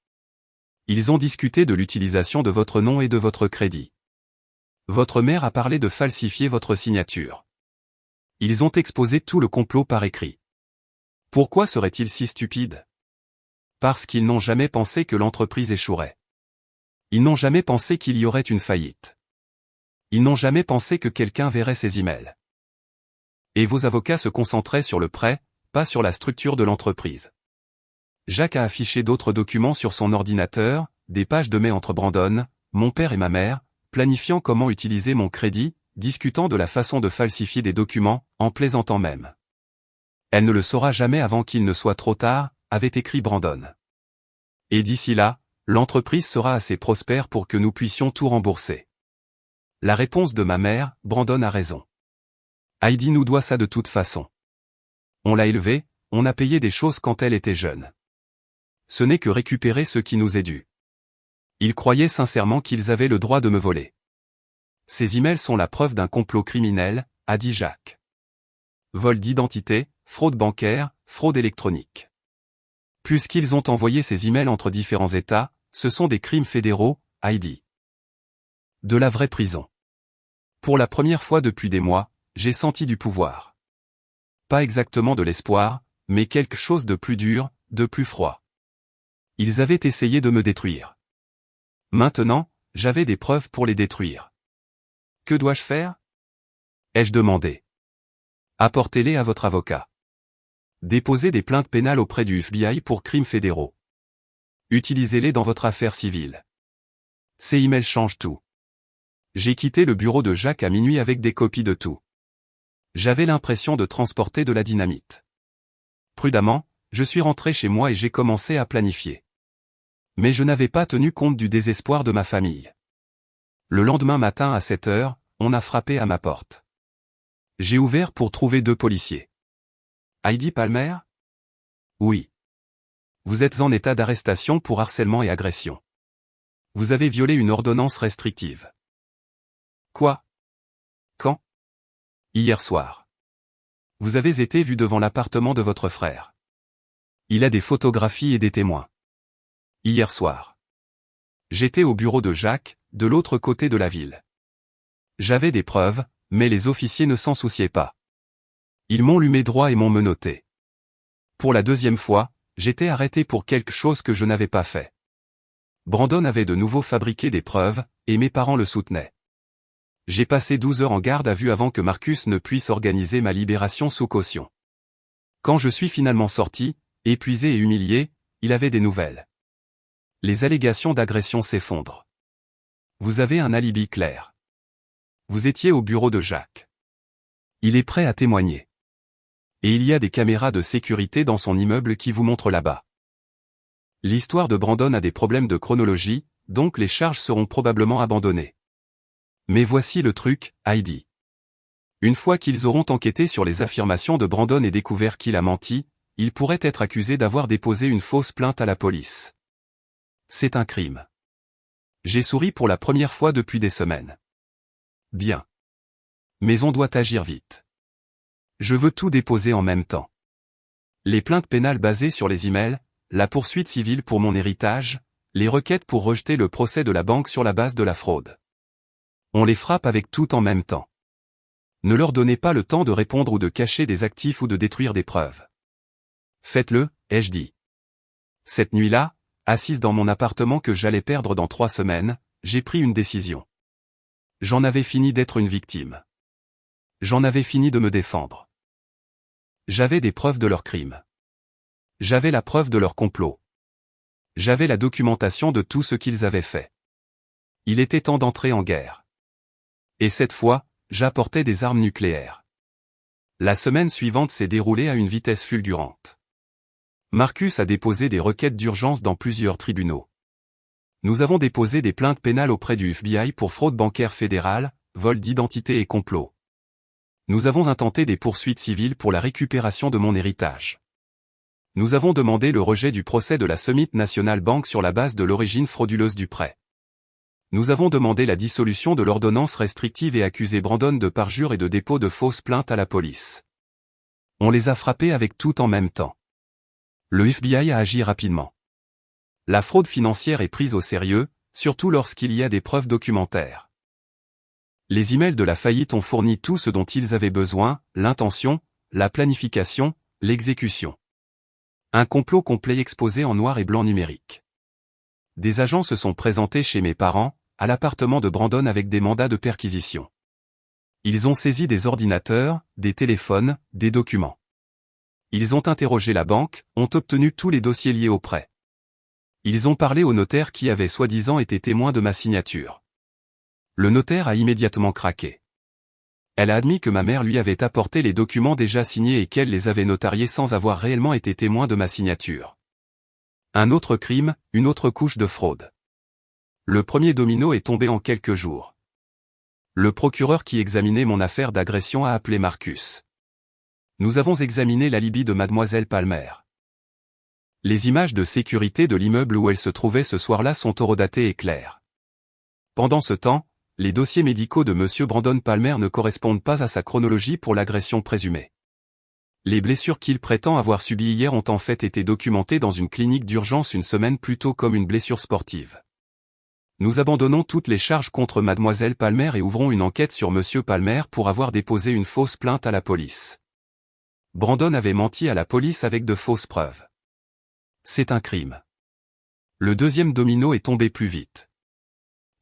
Ils ont discuté de l'utilisation de votre nom et de votre crédit. Votre mère a parlé de falsifier votre signature. Ils ont exposé tout le complot par écrit. Pourquoi seraient-ils si stupides ? Parce qu'ils n'ont jamais pensé que l'entreprise échouerait. Ils n'ont jamais pensé qu'il y aurait une faillite. Ils n'ont jamais pensé que quelqu'un verrait ces emails. Et vos avocats se concentraient sur le prêt, pas sur la structure de l'entreprise. Jacques a affiché d'autres documents sur son ordinateur, des pages de mails entre Brandon, mon père et ma mère, planifiant comment utiliser mon crédit, discutant de la façon de falsifier des documents, en plaisantant même. Elle ne le saura jamais avant qu'il ne soit trop tard, avait écrit Brandon. Et d'ici là, l'entreprise sera assez prospère pour que nous puissions tout rembourser. La réponse de ma mère, Brandon a raison. Heidi nous doit ça de toute façon. On l'a élevée, on a payé des choses quand elle était jeune. Ce n'est que récupérer ce qui nous est dû. Ils croyaient sincèrement qu'ils avaient le droit de me voler. Ces emails sont la preuve d'un complot criminel, a dit Jacques. Vol d'identité, fraude bancaire, fraude électronique. Puisqu'ils ont envoyé ces emails entre différents États, ce sont des crimes fédéraux, Heidi. De la vraie prison. Pour la première fois depuis des mois, j'ai senti du pouvoir. Pas exactement de l'espoir, mais quelque chose de plus dur, de plus froid. Ils avaient essayé de me détruire. Maintenant, j'avais des preuves pour les détruire. Que dois-je faire? Ai-je demandé. Apportez-les à votre avocat. Déposez des plaintes pénales auprès du FBI pour crimes fédéraux. Utilisez-les dans votre affaire civile. Ces emails changent tout. J'ai quitté le bureau de Jacques à minuit avec des copies de tout. J'avais l'impression de transporter de la dynamite. Prudemment, je suis rentré chez moi et j'ai commencé à planifier. Mais je n'avais pas tenu compte du désespoir de ma famille. Le lendemain matin à 7 heures, on a frappé à ma porte. J'ai ouvert pour trouver 2 policiers. Heidi Palmer? Oui. Vous êtes en état d'arrestation pour harcèlement et agression. Vous avez violé une ordonnance restrictive. Quoi? Quand? Hier soir. Vous avez été vu devant l'appartement de votre frère. Il a des photographies et des témoins. Hier soir. J'étais au bureau de Jacques, de l'autre côté de la ville. J'avais des preuves, mais les officiers ne s'en souciaient pas. Ils m'ont lumé droit et m'ont menotté. Pour la 2e fois, j'étais arrêté pour quelque chose que je n'avais pas fait. Brandon avait de nouveau fabriqué des preuves, et mes parents le soutenaient. J'ai passé 12 heures en garde à vue avant que Marcus ne puisse organiser ma libération sous caution. Quand je suis finalement sorti, épuisé et humilié, il avait des nouvelles. Les allégations d'agression s'effondrent. Vous avez un alibi clair. Vous étiez au bureau de Jacques. Il est prêt à témoigner. Et il y a des caméras de sécurité dans son immeuble qui vous montrent là-bas. L'histoire de Brandon a des problèmes de chronologie, donc les charges seront probablement abandonnées. Mais voici le truc, Heidi. Une fois qu'ils auront enquêté sur les affirmations de Brandon et découvert qu'il a menti, il pourrait être accusé d'avoir déposé une fausse plainte à la police. C'est un crime. J'ai souri pour la première fois depuis des semaines. Bien. Mais on doit agir vite. Je veux tout déposer en même temps. Les plaintes pénales basées sur les emails, la poursuite civile pour mon héritage, les requêtes pour rejeter le procès de la banque sur la base de la fraude. On les frappe avec tout en même temps. Ne leur donnez pas le temps de répondre ou de cacher des actifs ou de détruire des preuves. Faites-le, ai-je dit. Cette nuit-là, assise dans mon appartement que j'allais perdre dans 3 semaines, j'ai pris une décision. J'en avais fini d'être une victime. J'en avais fini de me défendre. J'avais des preuves de leurs crimes. J'avais la preuve de leur complot. J'avais la documentation de tout ce qu'ils avaient fait. Il était temps d'entrer en guerre. Et cette fois, j'apportais des armes nucléaires. La semaine suivante s'est déroulée à une vitesse fulgurante. Marcus a déposé des requêtes d'urgence dans plusieurs tribunaux. Nous avons déposé des plaintes pénales auprès du FBI pour fraude bancaire fédérale, vol d'identité et complot. Nous avons intenté des poursuites civiles pour la récupération de mon héritage. Nous avons demandé le rejet du procès de la Summit National Bank sur la base de l'origine frauduleuse du prêt. Nous avons demandé la dissolution de l'ordonnance restrictive et accusé Brandon de parjure et de dépôt de fausses plaintes à la police. On les a frappés avec tout en même temps. Le FBI a agi rapidement. La fraude financière est prise au sérieux, surtout lorsqu'il y a des preuves documentaires. Les emails de la faillite ont fourni tout ce dont ils avaient besoin, l'intention, la planification, l'exécution. Un complot complet exposé en noir et blanc numérique. Des agents se sont présentés chez mes parents, à l'appartement de Brandon avec des mandats de perquisition. Ils ont saisi des ordinateurs, des téléphones, des documents. Ils ont interrogé la banque, ont obtenu tous les dossiers liés au prêt. Ils ont parlé au notaire qui avait soi-disant été témoin de ma signature. Le notaire a immédiatement craqué. Elle a admis que ma mère lui avait apporté les documents déjà signés et qu'elle les avait notariés sans avoir réellement été témoin de ma signature. Un autre crime, une autre couche de fraude. Le premier domino est tombé en quelques jours. Le procureur qui examinait mon affaire d'agression a appelé Marcus. Nous avons examiné l'alibi de mademoiselle Palmer. Les images de sécurité de l'immeuble où elle se trouvait ce soir-là sont horodatées et claires. Pendant ce temps, les dossiers médicaux de M. Brandon Palmer ne correspondent pas à sa chronologie pour l'agression présumée. Les blessures qu'il prétend avoir subies hier ont en fait été documentées dans une clinique d'urgence une semaine plus tôt comme une blessure sportive. Nous abandonnons toutes les charges contre mademoiselle Palmer et ouvrons une enquête sur M. Palmer pour avoir déposé une fausse plainte à la police. Brandon avait menti à la police avec de fausses preuves. C'est un crime. Le deuxième domino est tombé plus vite.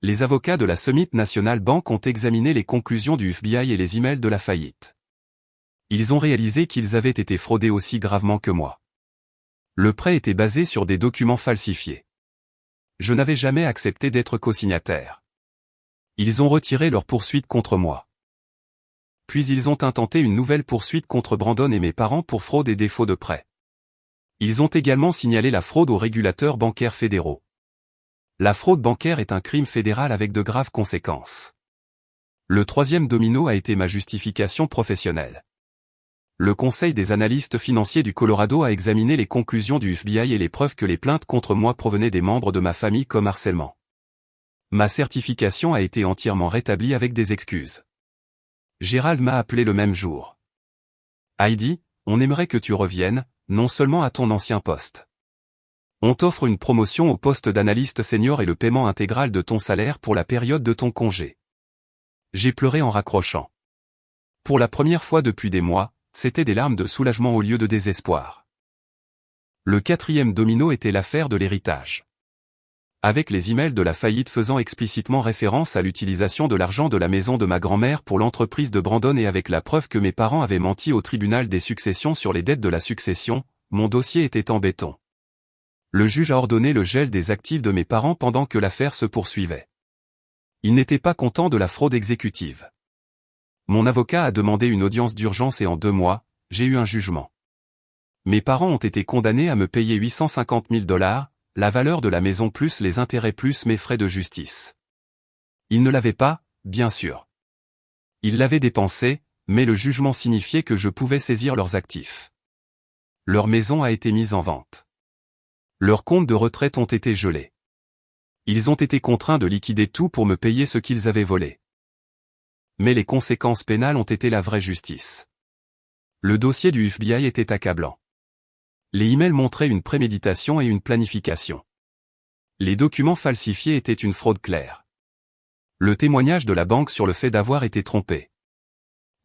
Les avocats de la Summit National Bank ont examiné les conclusions du FBI et les emails de la faillite. Ils ont réalisé qu'ils avaient été fraudés aussi gravement que moi. Le prêt était basé sur des documents falsifiés. Je n'avais jamais accepté d'être co-signataire. Ils ont retiré leur poursuite contre moi. Puis ils ont intenté une nouvelle poursuite contre Brandon et mes parents pour fraude et défaut de prêt. Ils ont également signalé la fraude aux régulateurs bancaires fédéraux. La fraude bancaire est un crime fédéral avec de graves conséquences. Le troisième domino a été ma justification professionnelle. Le Conseil des analystes financiers du Colorado a examiné les conclusions du FBI et les preuves que les plaintes contre moi provenaient des membres de ma famille comme harcèlement. Ma certification a été entièrement rétablie avec des excuses. Gérald m'a appelé le même jour. Heidi, on aimerait que tu reviennes, non seulement à ton ancien poste. On t'offre une promotion au poste d'analyste senior et le paiement intégral de ton salaire pour la période de ton congé. J'ai pleuré en raccrochant. Pour la première fois depuis des mois, c'était des larmes de soulagement au lieu de désespoir. Le quatrième domino était l'affaire de l'héritage. Avec les emails de la faillite faisant explicitement référence à l'utilisation de l'argent de la maison de ma grand-mère pour l'entreprise de Brandon et avec la preuve que mes parents avaient menti au tribunal des successions sur les dettes de la succession, mon dossier était en béton. Le juge a ordonné le gel des actifs de mes parents pendant que l'affaire se poursuivait. Il n'était pas content de la fraude exécutive. Mon avocat a demandé une audience d'urgence et en 2 mois, j'ai eu un jugement. Mes parents ont été condamnés à me payer 850 000 $, la valeur de la maison plus les intérêts plus mes frais de justice. Ils ne l'avaient pas, bien sûr. Ils l'avaient dépensé, mais le jugement signifiait que je pouvais saisir leurs actifs. Leur maison a été mise en vente. Leurs comptes de retraite ont été gelés. Ils ont été contraints de liquider tout pour me payer ce qu'ils avaient volé. Mais les conséquences pénales ont été la vraie justice. Le dossier du FBI était accablant. Les emails montraient une préméditation et une planification. Les documents falsifiés étaient une fraude claire. Le témoignage de la banque sur le fait d'avoir été trompé.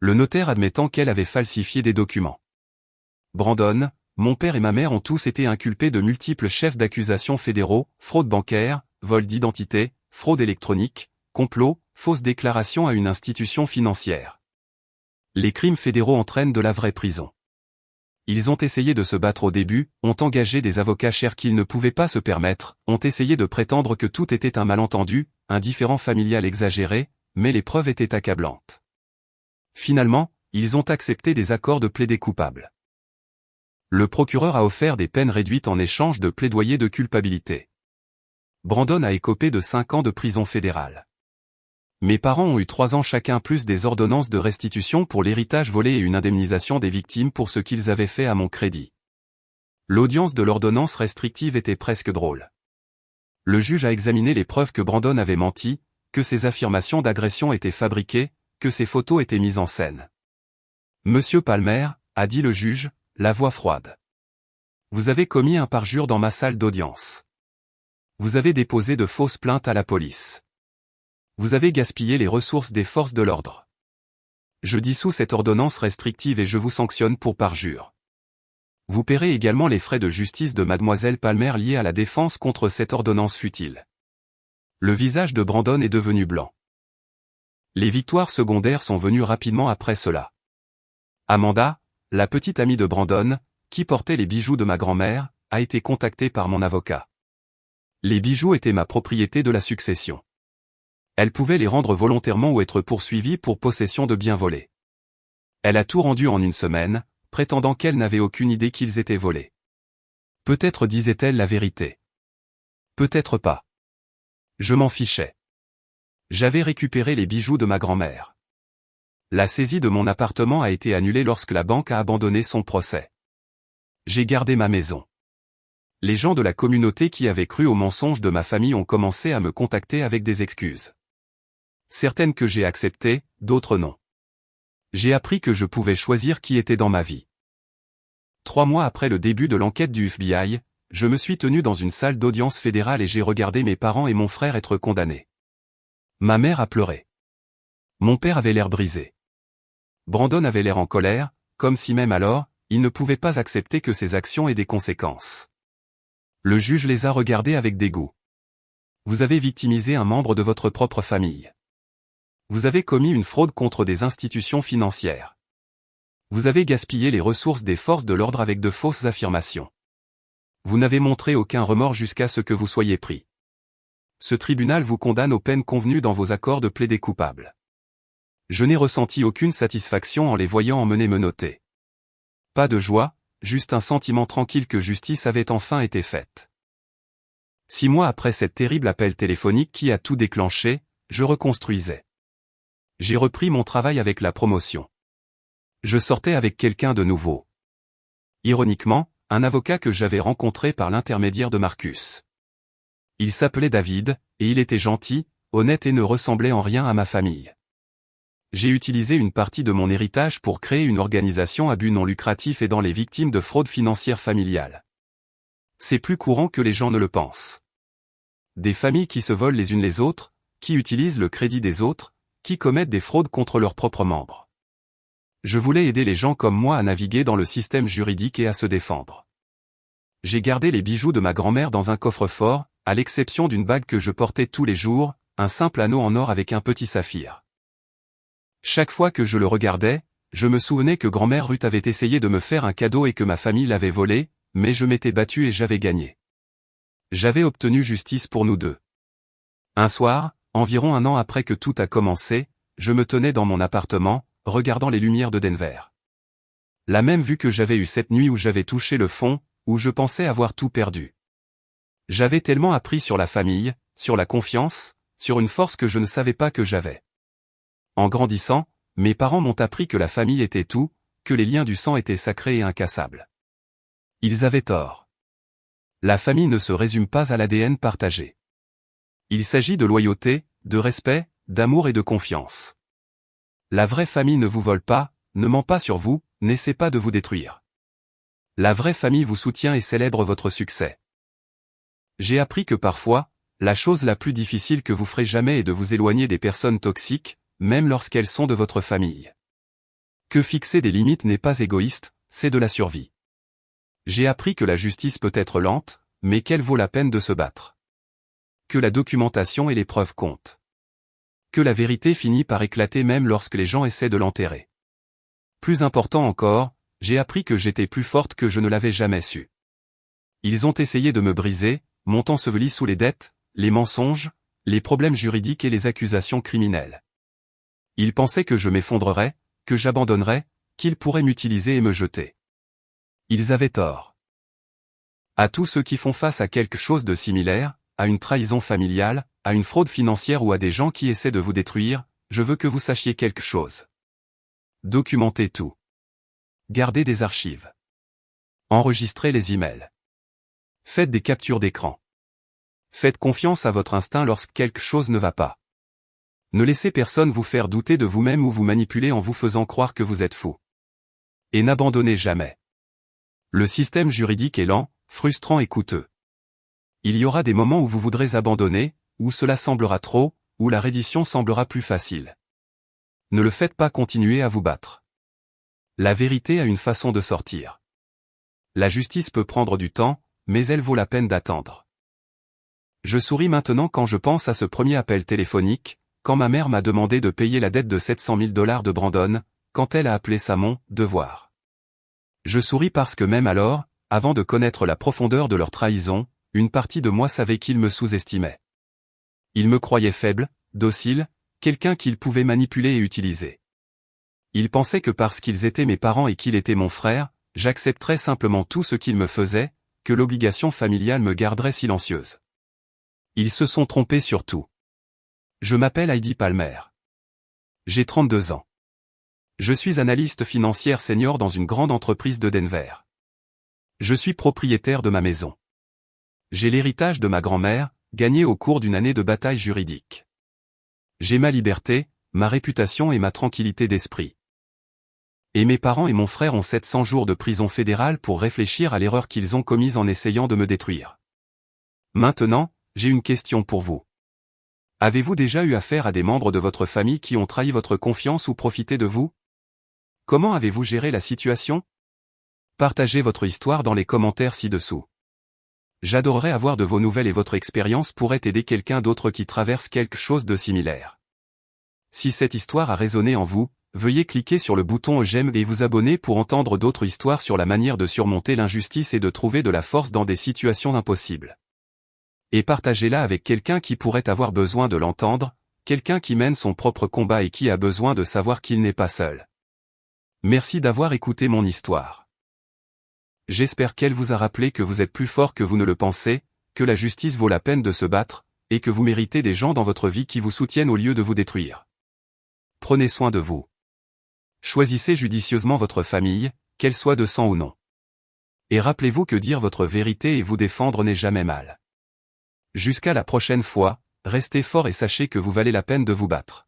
Le notaire admettant qu'elle avait falsifié des documents. Brandon, mon père et ma mère ont tous été inculpés de multiples chefs d'accusation fédéraux, fraude bancaire, vol d'identité, fraude électronique, complot, fausse déclaration à une institution financière. Les crimes fédéraux entraînent de la vraie prison. Ils ont essayé de se battre au début, ont engagé des avocats chers qu'ils ne pouvaient pas se permettre, ont essayé de prétendre que tout était un malentendu, un différend familial exagéré, mais les preuves étaient accablantes. Finalement, ils ont accepté des accords de plaider coupables. Le procureur a offert des peines réduites en échange de plaidoyers de culpabilité. Brandon a écopé de 5 ans de prison fédérale. Mes parents ont eu 3 ans chacun plus des ordonnances de restitution pour l'héritage volé et une indemnisation des victimes pour ce qu'ils avaient fait à mon crédit. L'audience de l'ordonnance restrictive était presque drôle. Le juge a examiné les preuves que Brandon avait menti, que ses affirmations d'agression étaient fabriquées, que ses photos étaient mises en scène. Monsieur Palmer, a dit le juge, la voix froide. Vous avez commis un parjure dans ma salle d'audience. Vous avez déposé de fausses plaintes à la police. Vous avez gaspillé les ressources des forces de l'ordre. Je dissous cette ordonnance restrictive et je vous sanctionne pour parjure. Vous paierez également les frais de justice de mademoiselle Palmer liés à la défense contre cette ordonnance futile. Le visage de Brandon est devenu blanc. Les victoires secondaires sont venues rapidement après cela. Amanda, la petite amie de Brandon, qui portait les bijoux de ma grand-mère, a été contactée par mon avocat. Les bijoux étaient ma propriété de la succession. Elle pouvait les rendre volontairement ou être poursuivie pour possession de biens volés. Elle a tout rendu en une semaine, prétendant qu'elle n'avait aucune idée qu'ils étaient volés. Peut-être disait-elle la vérité. Peut-être pas. Je m'en fichais. J'avais récupéré les bijoux de ma grand-mère. La saisie de mon appartement a été annulée lorsque la banque a abandonné son procès. J'ai gardé ma maison. Les gens de la communauté qui avaient cru aux mensonges de ma famille ont commencé à me contacter avec des excuses. Certaines que j'ai acceptées, d'autres non. J'ai appris que je pouvais choisir qui était dans ma vie. 3 mois après le début de l'enquête du FBI, je me suis tenu dans une salle d'audience fédérale et j'ai regardé mes parents et mon frère être condamnés. Ma mère a pleuré. Mon père avait l'air brisé. Brandon avait l'air en colère, comme si même alors, il ne pouvait pas accepter que ses actions aient des conséquences. Le juge les a regardés avec dégoût. Vous avez victimisé un membre de votre propre famille. Vous avez commis une fraude contre des institutions financières. Vous avez gaspillé les ressources des forces de l'ordre avec de fausses affirmations. Vous n'avez montré aucun remords jusqu'à ce que vous soyez pris. Ce tribunal vous condamne aux peines convenues dans vos accords de plaider coupable. Je n'ai ressenti aucune satisfaction en les voyant emmener menotter. Pas de joie, juste un sentiment tranquille que justice avait enfin été faite. 6 mois après cet terrible appel téléphonique qui a tout déclenché, je reconstruisais. J'ai repris mon travail avec la promotion. Je sortais avec quelqu'un de nouveau. Ironiquement, un avocat que j'avais rencontré par l'intermédiaire de Marcus. Il s'appelait David, et il était gentil, honnête et ne ressemblait en rien à ma famille. J'ai utilisé une partie de mon héritage pour créer une organisation à but non lucratif aidant les victimes de fraude financière familiale. C'est plus courant que les gens ne le pensent. Des familles qui se volent les unes les autres, qui utilisent le crédit des autres, qui commettent des fraudes contre leurs propres membres. Je voulais aider les gens comme moi à naviguer dans le système juridique et à se défendre. J'ai gardé les bijoux de ma grand-mère dans un coffre-fort, à l'exception d'une bague que je portais tous les jours, un simple anneau en or avec un petit saphir. Chaque fois que je le regardais, je me souvenais que grand-mère Ruth avait essayé de me faire un cadeau et que ma famille l'avait volé, mais je m'étais battu et j'avais gagné. J'avais obtenu justice pour nous deux. Un soir, environ 1 an après que tout a commencé, je me tenais dans mon appartement, regardant les lumières de Denver. La même vue que j'avais eue cette nuit où j'avais touché le fond, où je pensais avoir tout perdu. J'avais tellement appris sur la famille, sur la confiance, sur une force que je ne savais pas que j'avais. En grandissant, mes parents m'ont appris que la famille était tout, que les liens du sang étaient sacrés et incassables. Ils avaient tort. La famille ne se résume pas à l'ADN partagé. Il s'agit de loyauté, de respect, d'amour et de confiance. La vraie famille ne vous vole pas, ne ment pas sur vous, n'essaie pas de vous détruire. La vraie famille vous soutient et célèbre votre succès. J'ai appris que parfois, la chose la plus difficile que vous ferez jamais est de vous éloigner des personnes toxiques, même lorsqu'elles sont de votre famille. Que fixer des limites n'est pas égoïste, c'est de la survie. J'ai appris que la justice peut être lente, mais qu'elle vaut la peine de se battre. Que la documentation et les preuves comptent. Que la vérité finit par éclater même lorsque les gens essaient de l'enterrer. Plus important encore, j'ai appris que j'étais plus forte que je ne l'avais jamais su. Ils ont essayé de me briser, m'ont enseveli sous les dettes, les mensonges, les problèmes juridiques et les accusations criminelles. Ils pensaient que je m'effondrerais, que j'abandonnerais, qu'ils pourraient m'utiliser et me jeter. Ils avaient tort. À tous ceux qui font face à quelque chose de similaire, à une trahison familiale, à une fraude financière ou à des gens qui essaient de vous détruire, je veux que vous sachiez quelque chose. Documentez tout. Gardez des archives. Enregistrez les emails. Faites des captures d'écran. Faites confiance à votre instinct lorsque quelque chose ne va pas. Ne laissez personne vous faire douter de vous-même ou vous manipuler en vous faisant croire que vous êtes fou. Et n'abandonnez jamais. Le système juridique est lent, frustrant et coûteux. Il y aura des moments où vous voudrez abandonner, où cela semblera trop, où la reddition semblera plus facile. Ne le faites pas continuer à vous battre. La vérité a une façon de sortir. La justice peut prendre du temps, mais elle vaut la peine d'attendre. Je souris maintenant quand je pense à ce premier appel téléphonique, quand ma mère m'a demandé de payer la dette de 700 000 $ de Brandon, quand elle a appelé ça mon « devoir ». Je souris parce que même alors, avant de connaître la profondeur de leur trahison, une partie de moi savait qu'ils me sous-estimaient. Ils me croyaient faible, docile, quelqu'un qu'ils pouvaient manipuler et utiliser. Ils pensaient que parce qu'ils étaient mes parents et qu'il était mon frère, j'accepterais simplement tout ce qu'ils me faisaient, que l'obligation familiale me garderait silencieuse. Ils se sont trompés sur tout. Je m'appelle Heidi Palmer. J'ai 32 ans. Je suis analyste financière senior dans une grande entreprise de Denver. Je suis propriétaire de ma maison. J'ai l'héritage de ma grand-mère, gagné au cours d'une année de bataille juridique. J'ai ma liberté, ma réputation et ma tranquillité d'esprit. Et mes parents et mon frère ont 700 jours de prison fédérale pour réfléchir à l'erreur qu'ils ont commise en essayant de me détruire. Maintenant, j'ai une question pour vous. Avez-vous déjà eu affaire à des membres de votre famille qui ont trahi votre confiance ou profité de vous? Comment avez-vous géré la situation? Partagez votre histoire dans les commentaires ci-dessous. J'adorerais avoir de vos nouvelles et votre expérience pourrait aider quelqu'un d'autre qui traverse quelque chose de similaire. Si cette histoire a résonné en vous, veuillez cliquer sur le bouton j'aime et vous abonner pour entendre d'autres histoires sur la manière de surmonter l'injustice et de trouver de la force dans des situations impossibles. Et partagez-la avec quelqu'un qui pourrait avoir besoin de l'entendre, quelqu'un qui mène son propre combat et qui a besoin de savoir qu'il n'est pas seul. Merci d'avoir écouté mon histoire. J'espère qu'elle vous a rappelé que vous êtes plus fort que vous ne le pensez, que la justice vaut la peine de se battre, et que vous méritez des gens dans votre vie qui vous soutiennent au lieu de vous détruire. Prenez soin de vous. Choisissez judicieusement votre famille, qu'elle soit de sang ou non. Et rappelez-vous que dire votre vérité et vous défendre n'est jamais mal. Jusqu'à la prochaine fois, restez fort et sachez que vous valez la peine de vous battre.